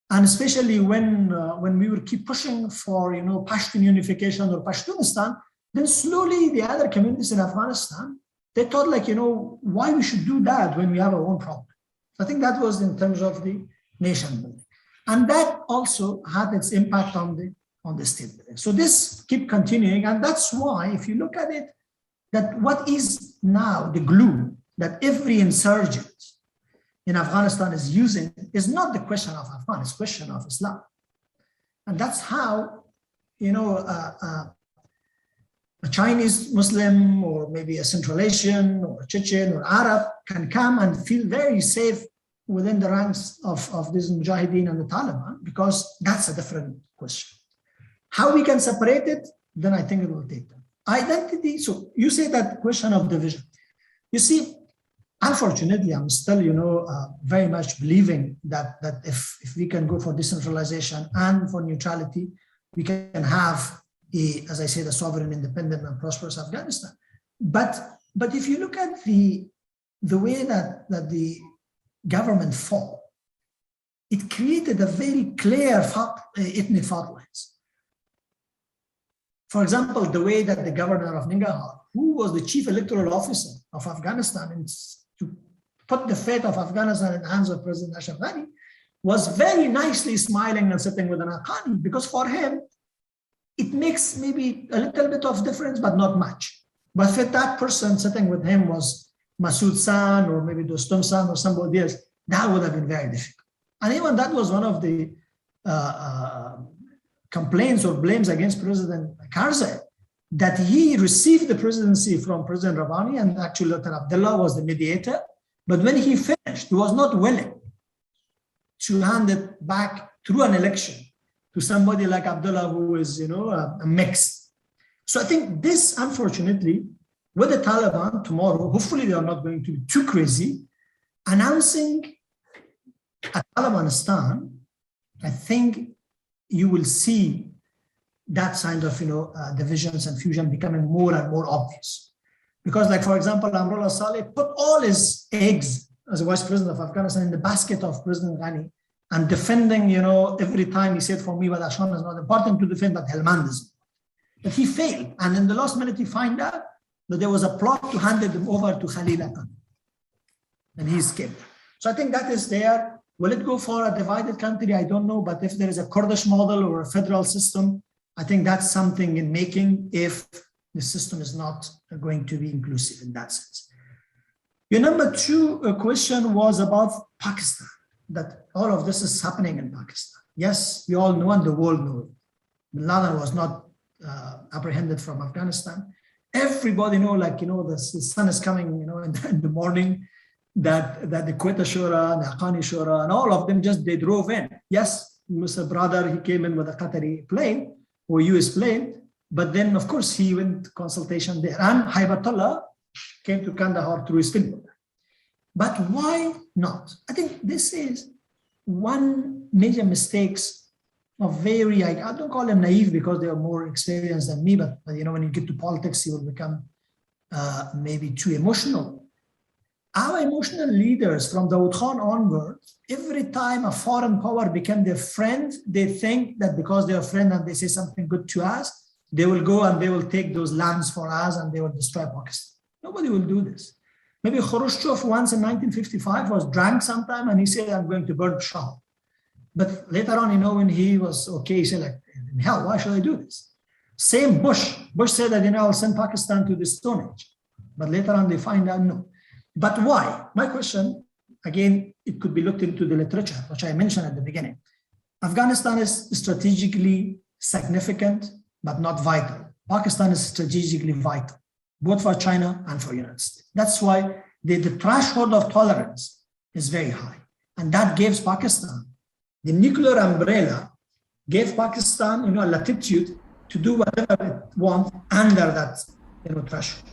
And especially when we would keep pushing for, Pashtun unification or Pashtunistan, then slowly the other communities in Afghanistan, they thought like, why we should do that when we have our own problem. So I think that was in terms of the nation building. And that also had its impact on the state building. So this keep continuing. And that's why, if you look at it, that what is now the glue that every insurgent in Afghanistan is using is not the question of Afghan, it's question of Islam. And that's how, a Chinese Muslim or maybe a Central Asian or a Chechen or Arab can come and feel very safe within the ranks of these Mujahideen and the Taliban, because that's a different question. How we can separate it, then I think it will take time. Identity, so you say that question of division. You see, unfortunately, I'm still, very much believing that if we can go for decentralization and for neutrality, we can have as I said, a sovereign, independent, and prosperous Afghanistan. But if you look at the way that the government fought, it created a very clear ethnic fault lines. For example, the way that the governor of Nangarhar, who was the chief electoral officer of Afghanistan, and to put the fate of Afghanistan in the hands of President Ashraf Ghani, was very nicely smiling and sitting with an Haqqani, because for him, it makes maybe a little bit of difference, but not much. But if that person sitting with him was Masood San or maybe Dostum San or somebody else, that would have been very difficult. And even that was one of the complaints or blames against President Karzai, that he received the presidency from President Rabbani, and actually Dr. Abdullah was the mediator. But when he finished, he was not willing to hand it back through an election to somebody like Abdullah, who is, a mix. So I think this, unfortunately, with the Taliban tomorrow, hopefully they are not going to be too crazy, announcing a Talibanistan, I think you will see that kind of, divisions and fusion becoming more and more obvious. Because, like, for example, Amrullah Saleh put all his eggs as a vice president of Afghanistan in the basket of President Ghani, and defending, every time he said, for me, Badashan is not important to defend, but Helmand is. But he failed. And in the last minute, he found out that there was a plot to hand them over to Khalil Akan. And he escaped. So I think that is there. Will it go for a divided country? I don't know. But if there is a Kurdish model or a federal system, I think that's something in making if the system is not going to be inclusive in that sense. Your number two question was about Pakistan, that all of this is happening in Pakistan. Yes, we all know and the world knows. Bin Laden was not apprehended from Afghanistan. Everybody know, the sun is coming, in the morning, that the Quetta Shura, the Haqqani Shura, and all of them they drove in. Yes, Mr. Brother, he came in with a Qatari plane or US plane, but then of course he went consultation there. And Haibatullah came to Kandahar through his field. But why not? I think this is one major mistakes of very, I don't call them naive because they are more experienced than me, but when you get to politics, you will become maybe too emotional. Our emotional leaders from Dawood Khan onward, every time a foreign power became their friend, they think that because they're a friend and they say something good to us, they will go and they will take those lands for us and they will destroy Pakistan. Nobody will do this. Maybe Khrushchev once in 1955 was drunk sometime and he said, I'm going to burn Peshawar. But later on, when he was okay, he said, like, in hell, why should I do this? Same Bush. Bush said that, I'll send Pakistan to the Stone Age. But later on, they find out no. But why? My question, again, it could be looked into the literature, which I mentioned at the beginning. Afghanistan is strategically significant, but not vital. Pakistan is strategically vital, both for China and for the United States. That's why the threshold of tolerance is very high. And that gives Pakistan, the nuclear umbrella gave Pakistan, a latitude to do whatever it wants under that, threshold.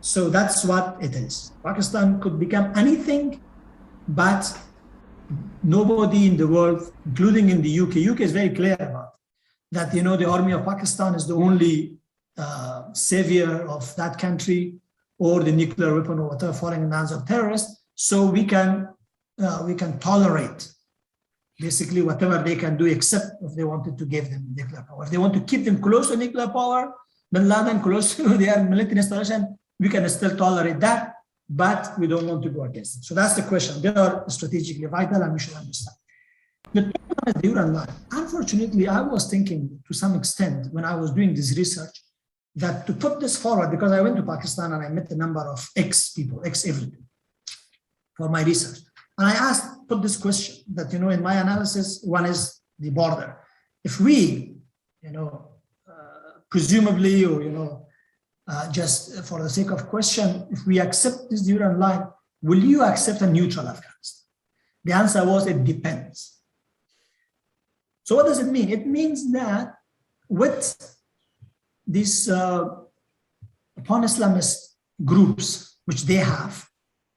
So that's what it is. Pakistan could become anything, but nobody in the world, including in the UK. UK is very clear about that. The army of Pakistan is the only savior of that country, or the nuclear weapon or whatever falling in the hands of terrorists. So we can tolerate basically whatever they can do, except if they wanted to give them nuclear power. If they want to keep them close to nuclear power, Bin Laden close to their military installation, we can still tolerate that, but we don't want to go against them. So that's the question. They are strategically vital, and we should understand. The third one is the Iran line. Unfortunately, I was thinking to some extent when I was doing this research that to put this forward, because I went to Pakistan and I met a number of ex-people, ex-everything for my research. And I put this question that, in my analysis, one is the border. If we, presumably, or, just for the sake of question, if we accept this Iran line, will you accept a neutral Afghanistan? The answer was, it depends. So what does it mean? It means that with these pan-Islamist groups, which they have,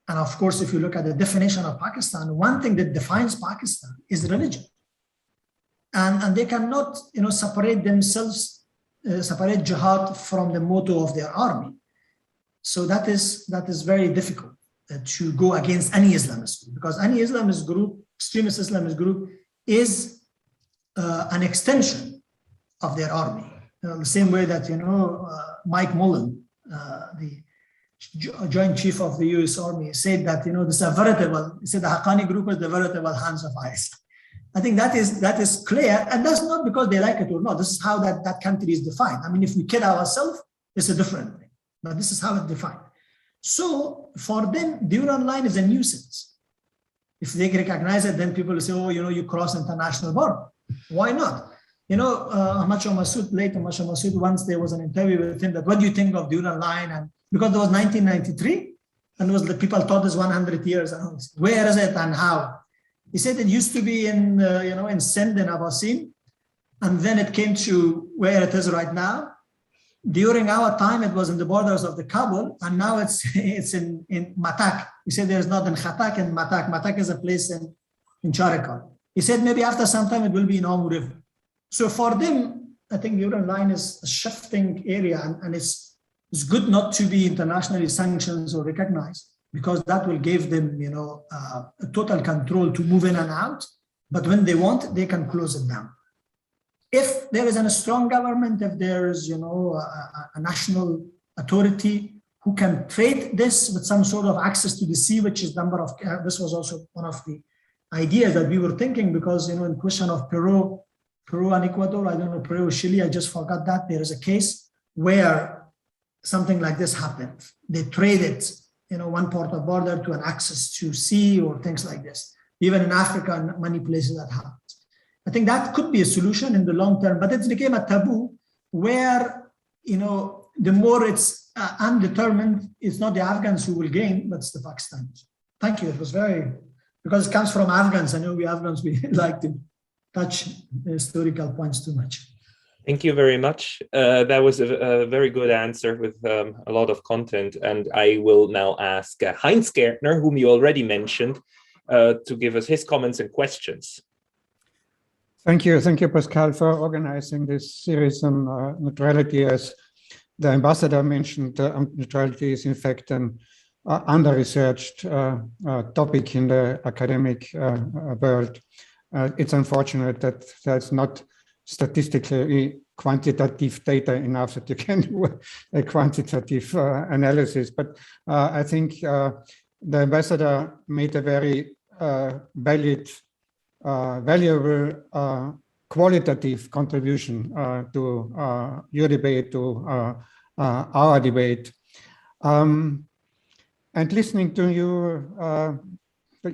and of course, if you look at the definition of Pakistan, one thing that defines Pakistan is religion. And they cannot, separate themselves, separate jihad from the motto of their army. So that is very difficult to go against any Islamist group, because any Islamist group, extremist Islamist group, is an extension of their army. The same way that, Mike Mullen, the Joint Chief of the US Army, said that, this is a veritable, he said the Haqqani group is the veritable hands of IS. I think that is clear, and that's not because they like it or not. This is how that country is defined. I mean, if we kid ourselves, it's a different thing, but this is how it's defined. So for them, the Iran line is a nuisance. If they recognize it, then people will say, oh, you cross international border. Why not? Ahmad Shah Massoud, late Ahmad Shah Massoud, once there was an interview with him that, what do you think of the Iran line? And because there was 1993, And it was the people thought it's 100 years. And where is it and how? He said it used to be in, in Sindh and Abbasin. And then it came to where it is right now. During our time, it was in the borders of the Kabul, and now it's in Matak. He said there's not in Khatak and Matak. Matak is a place in Charikal. He said maybe after some time it will be in Omu River. So for them, I think the Ural Line is a shifting area, and it's good not to be internationally sanctioned or recognized, because that will give them, a total control to move in and out. But when they want, they can close it down. If there is a strong government, if there is, a national authority who can trade this with some sort of access to the sea, which is number of, this was also one of the ideas that we were thinking, because, in question of Peru and Ecuador, I don't know, Peru or Chile, I just forgot that there is a case where something like this happened. They traded, one port of border to an access to sea or things like this. Even in Africa, and many places that happens. I think that could be a solution in the long term, but it became a taboo where, the more it's undetermined, it's not the Afghans who will gain, but it's the Pakistanis. Thank you. It was because it comes from Afghans. I know we Afghans, we like to touch historical points too much. Thank you very much. That was a very good answer with a lot of content. And I will now ask Heinz Gärtner, whom you already mentioned, to give us his comments and questions. Thank you, Pascal, for organizing this series on neutrality. As the ambassador mentioned, neutrality is in fact an under-researched topic in the academic world. It's unfortunate that there's not statistically quantitative data enough that you can do a quantitative analysis. But I think the ambassador made a very valid, valuable qualitative contribution to your debate, to our debate. And listening to you,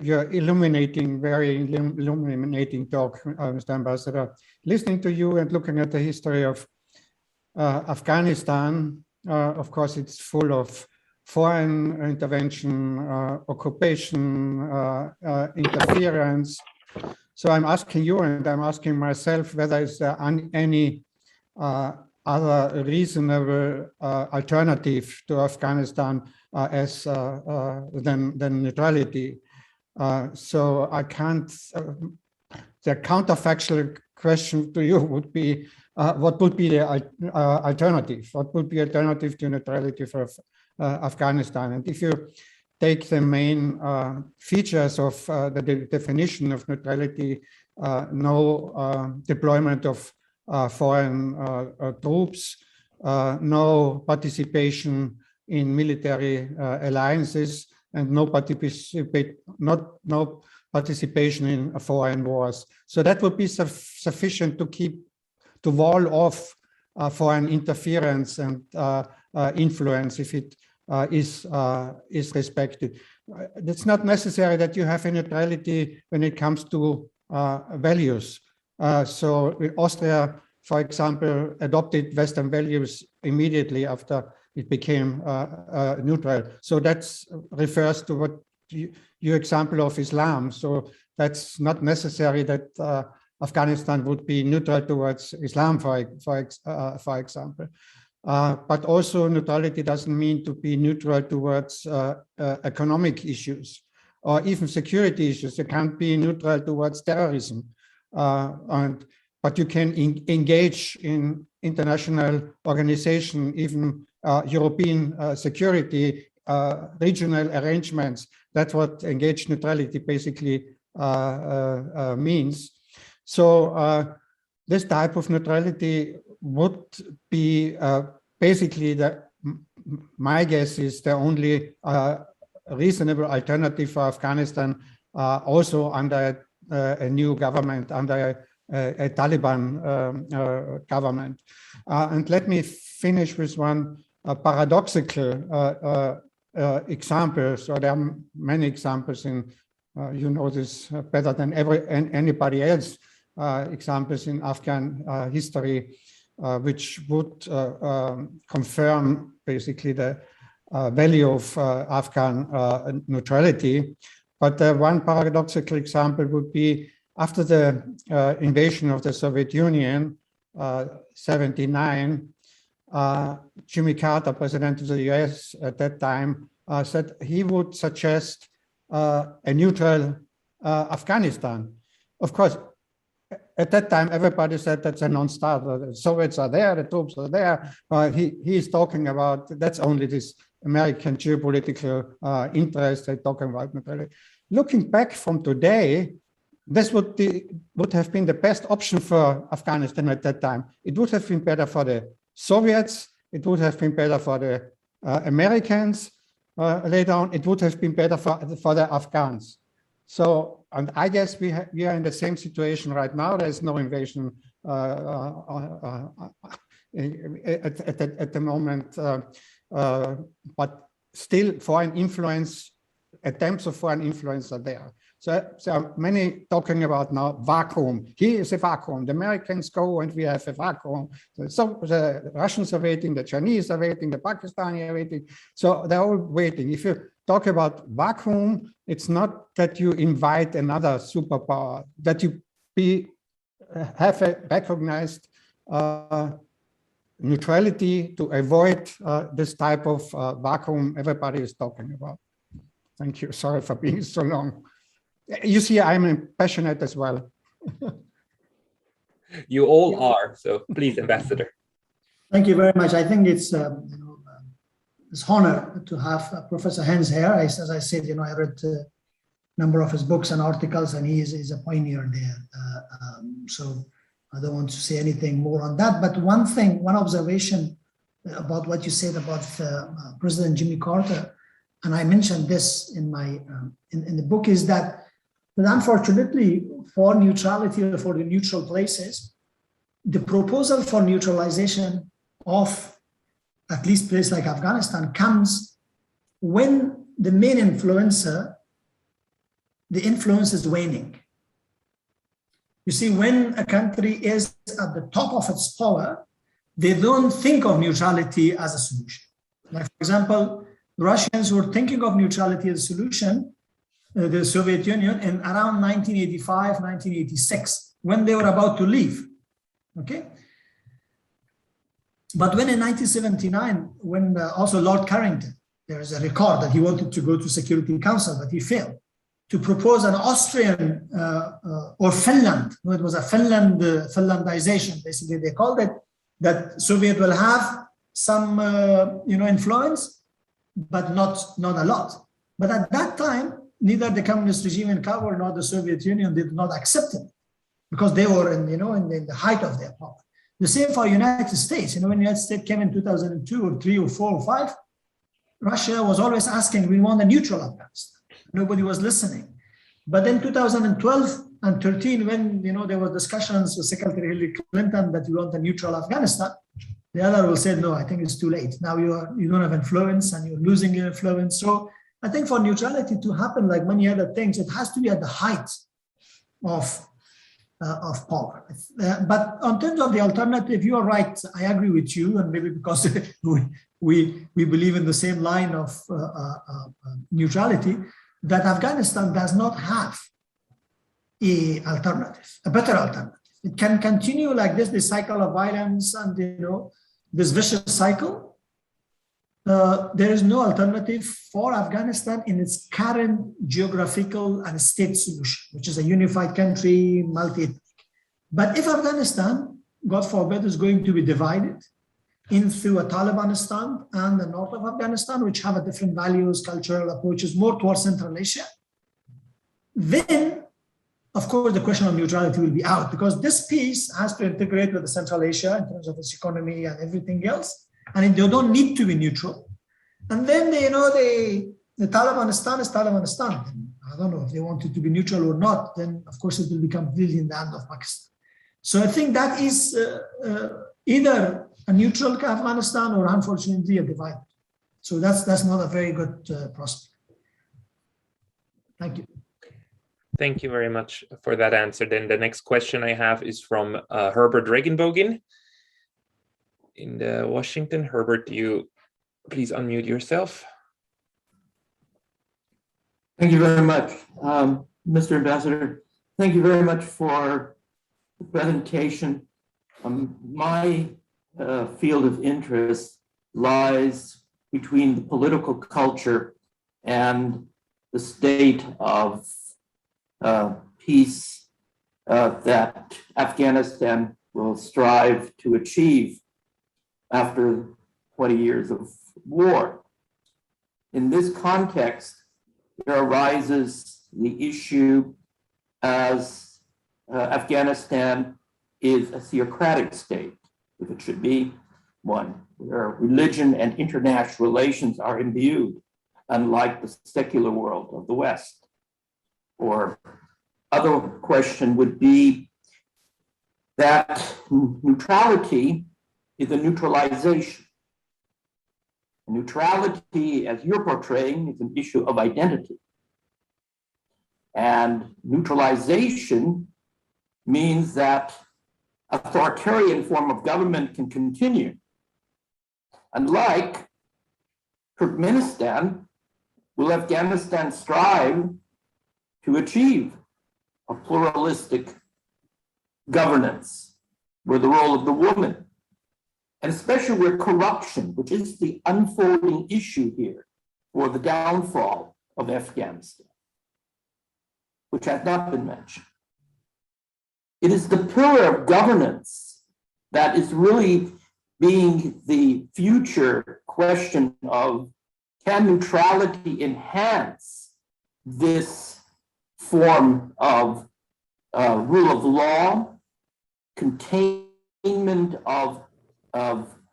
your very illuminating talk, Mr. Ambassador, listening to you and looking at the history of Afghanistan, of course, it's full of foreign intervention, occupation, interference. So I'm asking you, and I'm asking myself, whether is there any other reasonable alternative to Afghanistan than neutrality. So I can't. The counterfactual question to you would be, what would be the alternative? What would be alternative to neutrality for Afghanistan? And if you take the main features of the definition of neutrality, no deployment of foreign troops, no participation in military alliances, and no participation in foreign wars. So that would be sufficient to wall off foreign interference and influence if it is respected. It's not necessary that you have a neutrality when it comes to values. So Austria, for example, adopted Western values immediately after it became neutral. So that refers to what your example of Islam. So that's not necessary that Afghanistan would be neutral towards Islam, for example. But also neutrality doesn't mean to be neutral towards economic issues or even security issues. You can't be neutral towards terrorism. But you can engage in international organization, even European security, regional arrangements. That's what engaged neutrality basically means. So this type of neutrality would be basically my guess is the only reasonable alternative for Afghanistan, also under a new government, under a Taliban government. And let me finish with one paradoxical example. So there are many examples in, you know this better than anybody else, examples in Afghan history, which would confirm basically the value of Afghan neutrality. But one paradoxical example would be after the invasion of the Soviet Union, 79, Jimmy Carter, president of the US at that time, said he would suggest a neutral Afghanistan. Of course, at that time, everybody said that's a non-starter. The Soviets are there, the troops are there. He is talking about, that's only this American geopolitical interest they're talking about neutrality. Looking back from today, this would have been the best option for Afghanistan at that time. It would have been better for the Soviets. It would have been better for the Americans later on. It would have been better for the Afghans. So, and I guess we are in the same situation right now. There is no invasion at the moment, but still foreign influence, attempts of foreign influence are there. So many talking about now vacuum. Here is a vacuum. The Americans go and we have a vacuum. So the Russians are waiting, the Chinese are waiting, the Pakistanis are waiting. So they're all waiting. If you talk about vacuum, it's not that you invite another superpower, that you have a recognized neutrality to avoid this type of vacuum everybody is talking about. Thank you. Sorry for being so long. You see, I'm passionate as well. You all are. So please, Ambassador. Thank you very much. I think it's it's honor to have Professor Hans here. As I said, I read a number of his books and articles, and he is a pioneer there. So I don't want to say anything more on that. But one observation about what you said about President Jimmy Carter, and I mentioned this in my in the book, is that unfortunately for neutrality or for the neutral places, the proposal for neutralization of at least places like Afghanistan comes when the main influencer, the influence is waning. You see, when a country is at the top of its power, they don't think of neutrality as a solution. Like, for example, the Russians were thinking of neutrality as a solution, the Soviet Union, in around 1985, 1986, when they were about to leave, okay? But when in 1979, when also Lord Carrington, there is a record that he wanted to go to Security Council, but he failed, to propose an Austrian or Finland, it was a Finlandization, basically they called it, that Soviet will have some influence, but not a lot. But at that time, neither the communist regime in Kabul nor the Soviet Union did not accept it, because they were in the height of their power. The same for United States. When the United States came in 2002 or 3 or 4 or 5, Russia was always asking, we want a neutral Afghanistan. Nobody was listening. But then 2012 and 13, when there were discussions with Secretary Hillary Clinton that we want a neutral Afghanistan, the other will say, no, I think it's too late. Now you don't have influence and you're losing your influence. So I think for neutrality to happen, like many other things, it has to be at the height of power. But in terms of the alternative, you are right. I agree with you, and maybe because we believe in the same line of neutrality, that Afghanistan does not have a better alternative. It can continue like this cycle of violence and this vicious cycle. There is no alternative for Afghanistan in its current geographical and state solution, which is a unified country, multi-ethnic. But if Afghanistan, God forbid, is going to be divided into a Talibanistan and the north of Afghanistan, which have a different values, cultural approaches, more towards Central Asia, then, of course, the question of neutrality will be out, because this piece has to integrate with the Central Asia in terms of its economy and everything else. And they don't need to be neutral. And then, the Talibanistan is Talibanistan. I don't know if they want it to be neutral or not, then of course it will become completely in the hand of Pakistan. So I think that is either a neutral Afghanistan or unfortunately a divided. So that's not a very good prospect. Thank you. Thank you very much for that answer. Then the next question I have is from Herbert Regenbogen in Washington. Herbert, you Please unmute yourself. Thank you very much, Mr. Ambassador. Thank you very much for the presentation. My field of interest lies between the political culture and the state of peace that Afghanistan will strive to achieve after 20 years of war. In this context, there arises the issue as Afghanistan is a theocratic state, if it should be one, where religion and international relations are imbued, unlike the secular world of the West. Or other question would be that neutrality is a neutralization. Neutrality, as you're portraying, is an issue of identity. And neutralization means that authoritarian form of government can continue. Unlike Turkmenistan, will Afghanistan strive to achieve a pluralistic governance where the role of the woman, and especially where corruption, which is the unfolding issue here for the downfall of Afghanistan, which has not been mentioned. It is the pillar of governance that is really being the future question of, can neutrality enhance this form of rule of law, containment of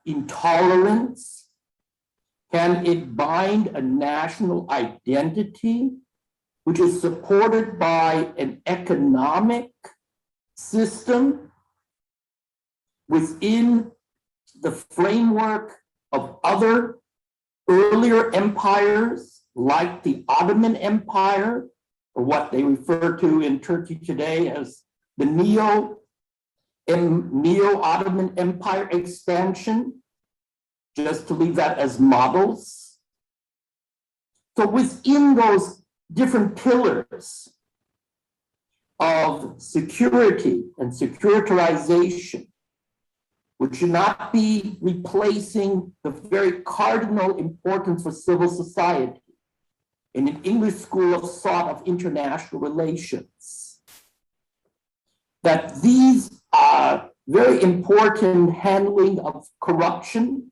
intolerance? Can it bind a national identity which is supported by an economic system within the framework of other earlier empires like the Ottoman Empire, or what they refer to in Turkey today as the Neo-Ottoman Empire expansion, just to leave that as models. So within those different pillars of security and securitization, which should not be replacing the very cardinal importance for civil society in an English school of thought of international relations, that these are very important handling of corruption,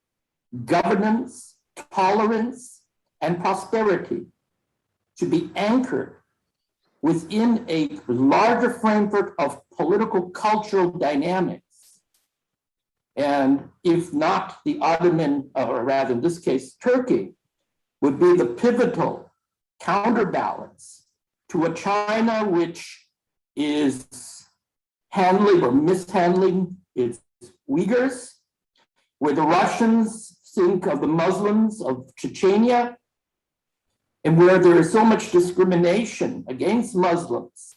governance, tolerance, and prosperity should be anchored within a larger framework of political cultural dynamics. And if not, the Ottoman, or rather in this case, Turkey, would be the pivotal counterbalance to a China which is handling or mishandling its Uyghurs, where the Russians think of the Muslims of Chechnya, and where there is so much discrimination against Muslims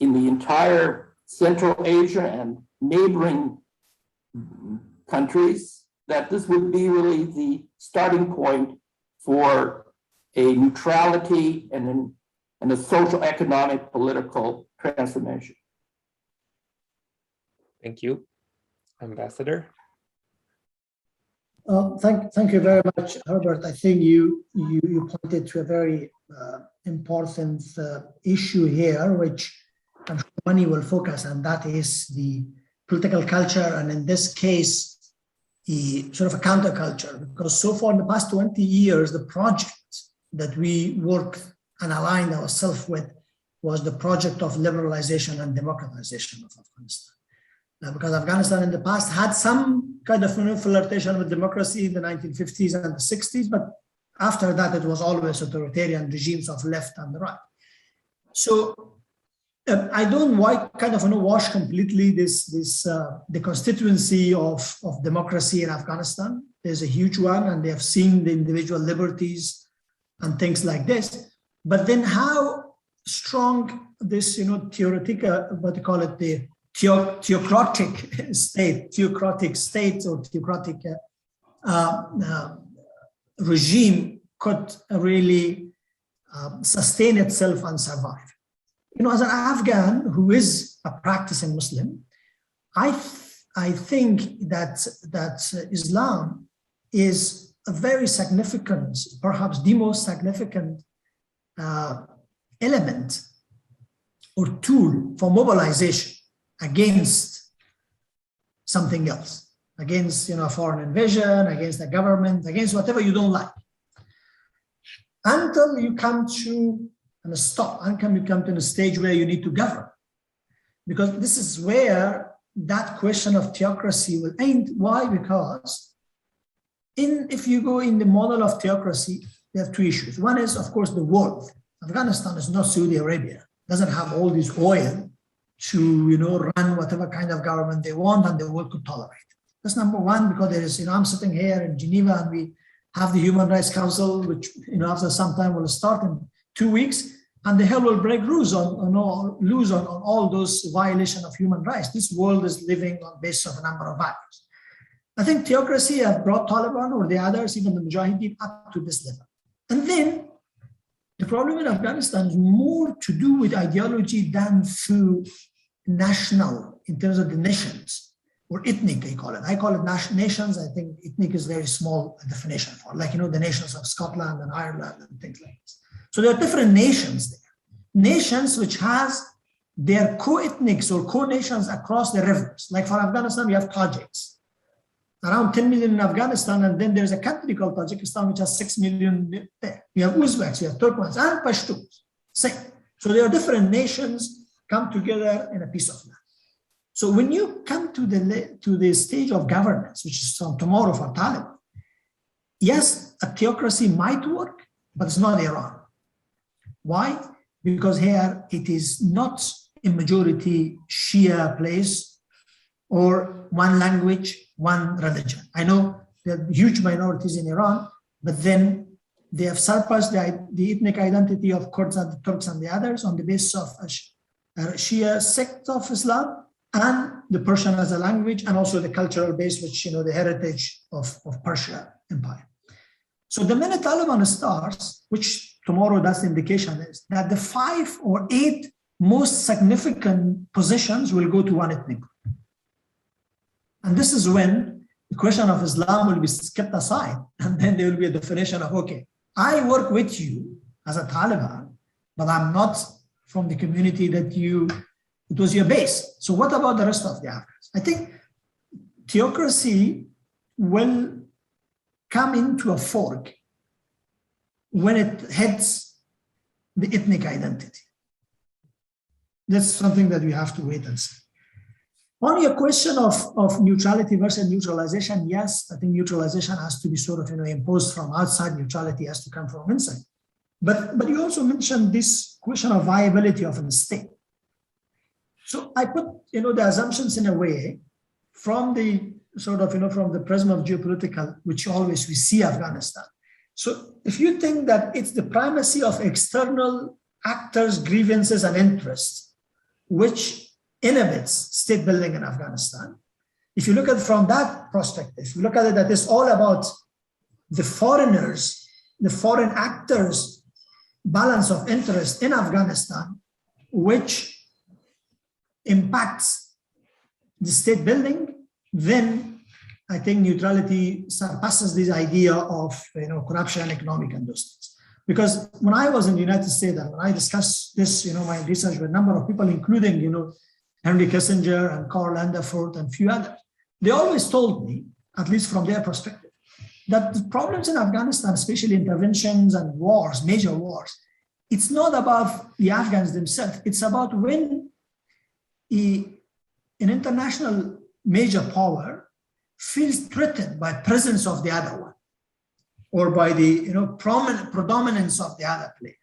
in the entire Central Asia and neighboring countries, that this would be really the starting point for a neutrality and a social, economic, political transformation. Thank you. Ambassador? Thank you very much, Herbert. I think you pointed to a very important issue here, which I'm sure many will focus on, that is the political culture, and in this case, the sort of a counterculture, because so far in the past 20 years, the project that we worked and aligned ourselves with was the project of liberalization and democratization of Afghanistan. Because Afghanistan in the past had some kind of flirtation with democracy in the 1950s and the 60s, but after that, it was always authoritarian regimes of left and the right. So I don't kind of wash completely the constituency of democracy in Afghanistan. There's a huge one, and they have seen the individual liberties and things like this. But then how strong this, theoretical, what they call it, the theocratic state or theocratic regime could really sustain itself and survive. You know, as an Afghan who is a practicing Muslim, I think that Islam is a very significant, perhaps the most significant element or tool for mobilization against something else, against, you know, foreign invasion, against the government, against whatever you don't like, until you come to a stop, until you come to a stage where you need to govern, because this is where that question of theocracy will end. Why? Because if you go in the model of theocracy, there are two issues. One is, of course, the world. Afghanistan is not Saudi Arabia, doesn't have all this oil to, you know, run whatever kind of government they want and the world could tolerate. That's number one, because there is, you know, I'm sitting here in Geneva and we have the Human Rights Council, which, you know, after some time will start in 2 weeks, and the hell will break loose on all those violations of human rights. This world is living on the basis of a number of values. I think theocracy have brought Taliban or the others, even the Mujahideen, up to this level. And then the problem in Afghanistan is more to do with ideology than through national, in terms of the nations, or ethnic, they call it. I call it nations. I think ethnic is a very small definition for it, like, you know, the nations of Scotland and Ireland and things like this. So there are different nations there. Nations which has their co-ethnics or co-nations across the rivers. Like for Afghanistan, we have Tajiks, around 10 million in Afghanistan, and then there's a country called Tajikistan, which has 6 million there. We have Uzbeks, we have Turkmens, and Pashtuns. Same. So there are different nations come together in a piece of land. So when you come to the stage of governance, which is from tomorrow for Taliban, yes, a theocracy might work, but it's not Iran. Why? Because here it is not a majority Shia place or one language, one religion. I know there are huge minorities in Iran, but then they have surpassed the ethnic identity of Kurds and the Turks and the others on the basis of a Shia sect of Islam and the Persian as a language, and also the cultural base, which, you know, the heritage of Persia Empire. So the minute Taliban starts, which tomorrow that's the indication is, that the 5 or 8 most significant positions will go to one ethnic group. And this is when the question of Islam will be kept aside. And then there will be a definition of, okay, I work with you as a Taliban, but I'm not from the community that it was your base. So what about the rest of the Afghans? I think theocracy will come into a fork when it hits the ethnic identity. That's something that we have to wait and see. On your question of neutrality versus neutralization, yes, I think neutralization has to be sort of, you know, imposed from outside. Neutrality has to come from inside. But you also mentioned this question of viability of a state. So I put, you know, the assumptions in a way from the sort of, you know, from the prism of geopolitical, which always we see Afghanistan. So if you think that it's the primacy of external actors' grievances and interests, which inhibits state building in Afghanistan, if you look at it from that perspective, you look at it that it's all about the foreigners, the foreign actors' balance of interest in Afghanistan, which impacts the state building, then I think neutrality surpasses this idea of, you know, corruption, economic, and those things. Because when I was in the United States, and when I discussed this, you know, my research with a number of people, including, you know, Henry Kissinger and Karl Anderford and a few others, they always told me, at least from their perspective, that the problems in Afghanistan, especially interventions and wars, major wars, it's not about the Afghans themselves. It's about when an international major power feels threatened by presence of the other one, or by the, you know, predominance of the other player.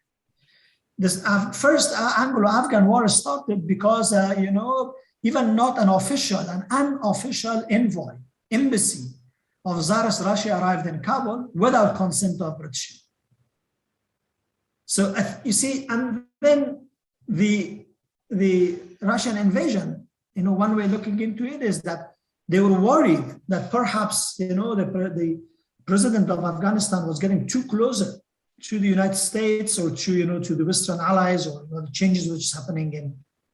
This first Anglo-Afghan war started because, you know, even not an unofficial envoy, embassy of Tsarist Russia arrived in Kabul without consent of British. So you see, and then the Russian invasion, you know, one way looking into it is that they were worried that perhaps, you know, the president of Afghanistan was getting too closer to the United States or to, to the Western allies, or the changes which is happening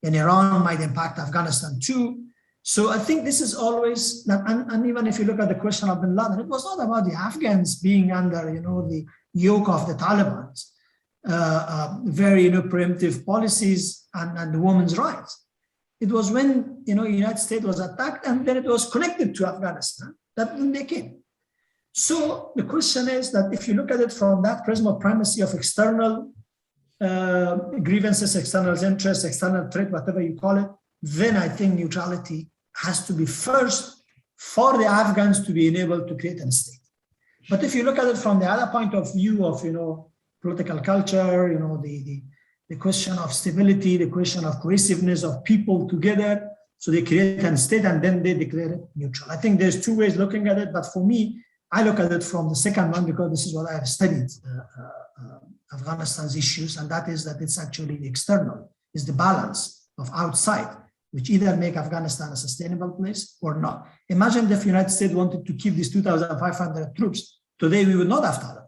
in Iran might impact Afghanistan too. So I think this is always, and even if you look at the question of bin Laden, it was not about the Afghans being under, the yoke of the Taliban, very, preemptive policies and the women's rights. It was when, the United States was attacked, and then it was connected to Afghanistan that when they came. So the question is that if you look at it from that prism of primacy of external grievances, external interests, external threat, whatever you call it, then I think neutrality has to be first for the Afghans to be enabled to create a state. But if you look at it from the other point of view of, political culture, the question of stability, the question of cohesiveness of people together, so they create a state and then they declare it neutral. I think there's two ways looking at it, but for me, I look at it from the second one because this is what I have studied, Afghanistan's issues, and that is that it's actually the external, is the balance of outside, which either make Afghanistan a sustainable place or not. Imagine if the United States wanted to keep these 2,500 troops. Today, we would not have Taliban.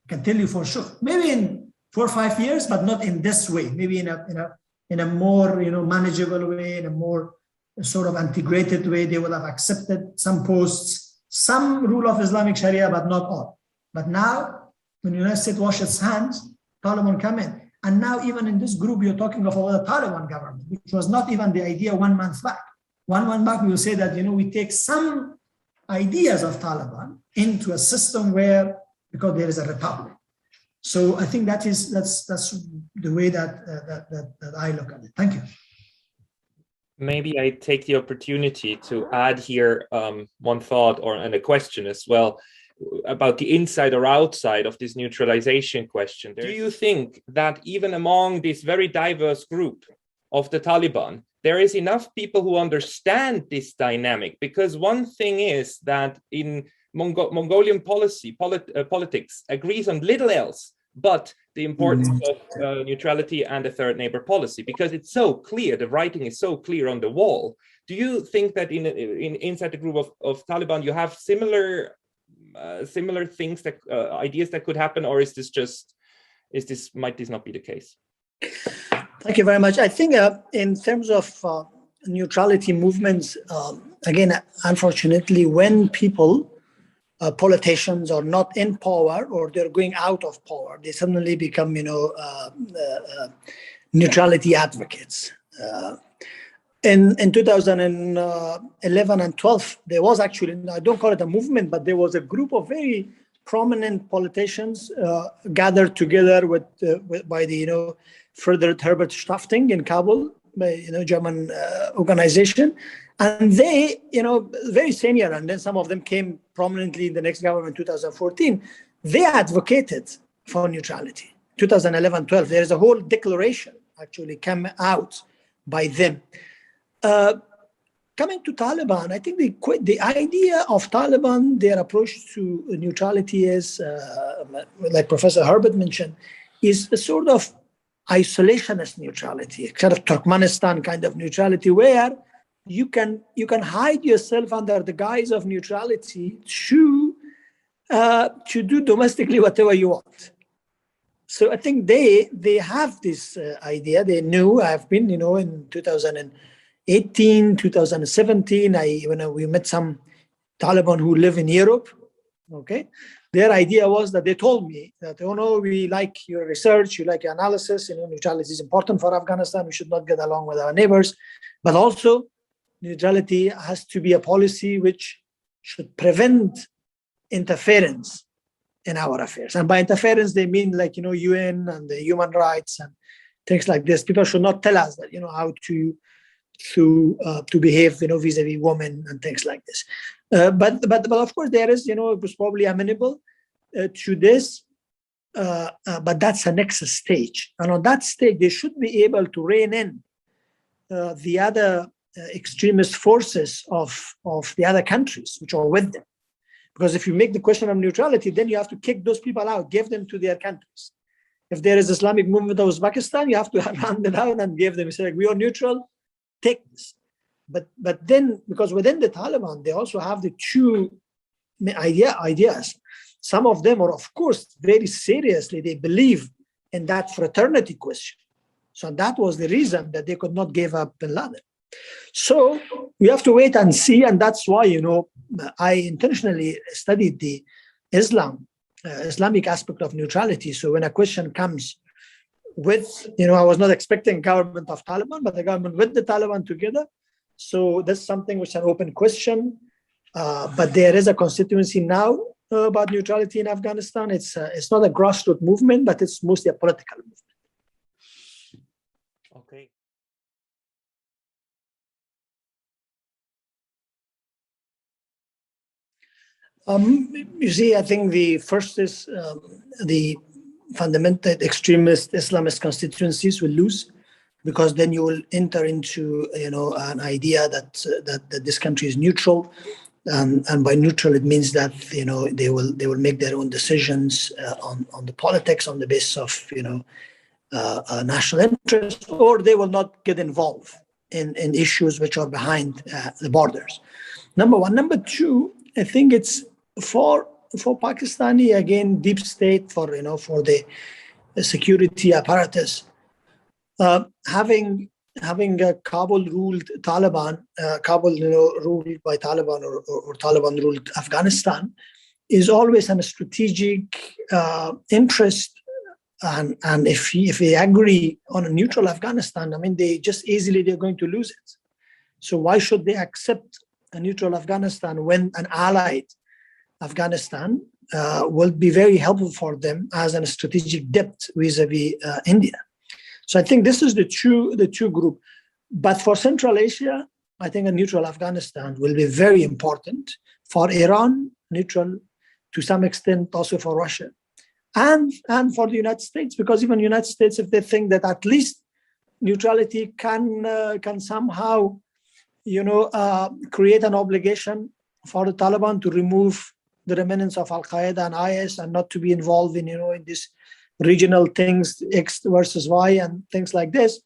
I can tell you for sure. Maybe in 4 or 5 years, but not in this way. Maybe in a more manageable way, in a more sort of integrated way. They would have accepted some posts, some rule of Islamic Sharia, but not all. But now, when the United States washes its hands, Taliban come in. And now even in this group, you're talking of the Taliban government, which was not even the idea 1 month back. 1 month back, we will say that, we take some ideas of Taliban into a system where, because there is a republic. So I think that's the way that I look at it. Thank you. Maybe I take the opportunity to add here one thought and a question as well about the inside or outside of this neutralization question. Do you think that even among this very diverse group of the Taliban, there is enough people who understand this dynamic? Because one thing is that in Mongolian politics agrees on little else but the importance of neutrality and a third neighbor policy, because it's so clear, the writing is so clear on the wall. Do you think that inside the group of Taliban you have similar things, that ideas that could happen, or might this not be the case? Thank you very much. I think in terms of neutrality movements, again, unfortunately, when people, politicians are not in power or they're going out of power, they suddenly become, neutrality advocates. In 2011 and 12, there was actually, I don't call it a movement, but there was a group of very prominent politicians gathered together by the Frederick Herbert Stiftung in Kabul, German organization, and they, very senior, and then some of them came prominently in the next government, 2014. They advocated for neutrality. 2011-12, there is a whole declaration actually came out by them. Coming to Taliban, I think the idea of Taliban, their approach to neutrality is, like Professor Herbert mentioned, is a sort of isolationist neutrality, a kind of Turkmenistan kind of neutrality, where you can hide yourself under the guise of neutrality to do domestically whatever you want. So I think they have this idea. They knew. I've been, in 2018, 2017, when we met some Taliban who live in Europe. Okay, their idea was that they told me that, oh no, we like your research, you like your analysis. Neutrality is important for Afghanistan. We should not get along with our neighbors, but also neutrality has to be a policy which should prevent interference in our affairs. And by interference, they mean like, UN and the human rights and things like this. People should not tell us that, how to behave, vis-a-vis women and things like this. But of course, there is, it was probably amenable to this, but that's a next stage. And on that stage, they should be able to rein in the other extremist forces of the other countries which are with them. Because if you make the question of neutrality, then you have to kick those people out, give them to their countries. If there is Islamic movement of Uzbekistan, you have to round it out and give them, say, like, we are neutral, take this. But then, because within the Taliban, they also have the two ideas. Some of them are, of course, very seriously, they believe in that fraternity question. So that was the reason that they could not give up bin Laden. So we have to wait and see, and that's why, I intentionally studied the Islamic aspect of neutrality. So when a question comes with, I was not expecting government of Taliban, but the government with the Taliban together. So that's something which is an open question. But there is a constituency now about neutrality in Afghanistan. It's not a grassroots movement, but it's mostly a political movement. Okay. You see, I think the first is the fundamental extremist Islamist constituencies will lose, because then you will enter into an idea that this country is neutral, and by neutral it means that they will make their own decisions on the politics on the basis of national interest, or they will not get involved in issues which are behind the borders. Number one. Number two, I think it's for Pakistani, again, deep state, for the security apparatus, having a Kabul-ruled Taliban, ruled by Taliban or Taliban-ruled Afghanistan, is always a strategic interest. And if they agree on a neutral Afghanistan, I mean, they're going to lose it. So why should they accept a neutral Afghanistan when an allied Afghanistan will be very helpful for them as a strategic depth vis-a-vis India? So I think this is the two group. But for Central Asia, I think a neutral Afghanistan will be very important. For Iran, neutral, to some extent also for Russia, and for the United States, because even the United States, if they think that at least neutrality can somehow create an obligation for the Taliban to remove the remnants of Al-Qaeda and IS and not to be involved in in this regional things, X versus Y and things like this,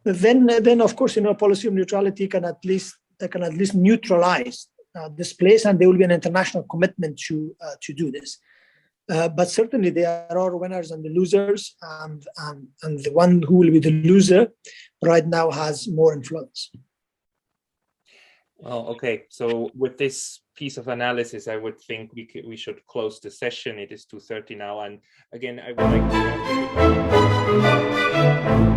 then of course policy of neutrality can at least neutralize this place, and there will be an international commitment to do this. But certainly there are winners and the losers, and the one who will be the loser right now has more influence. Well, okay. So with this piece of analysis, I would think we should close the session. It is 2:30 now, and again, I would like to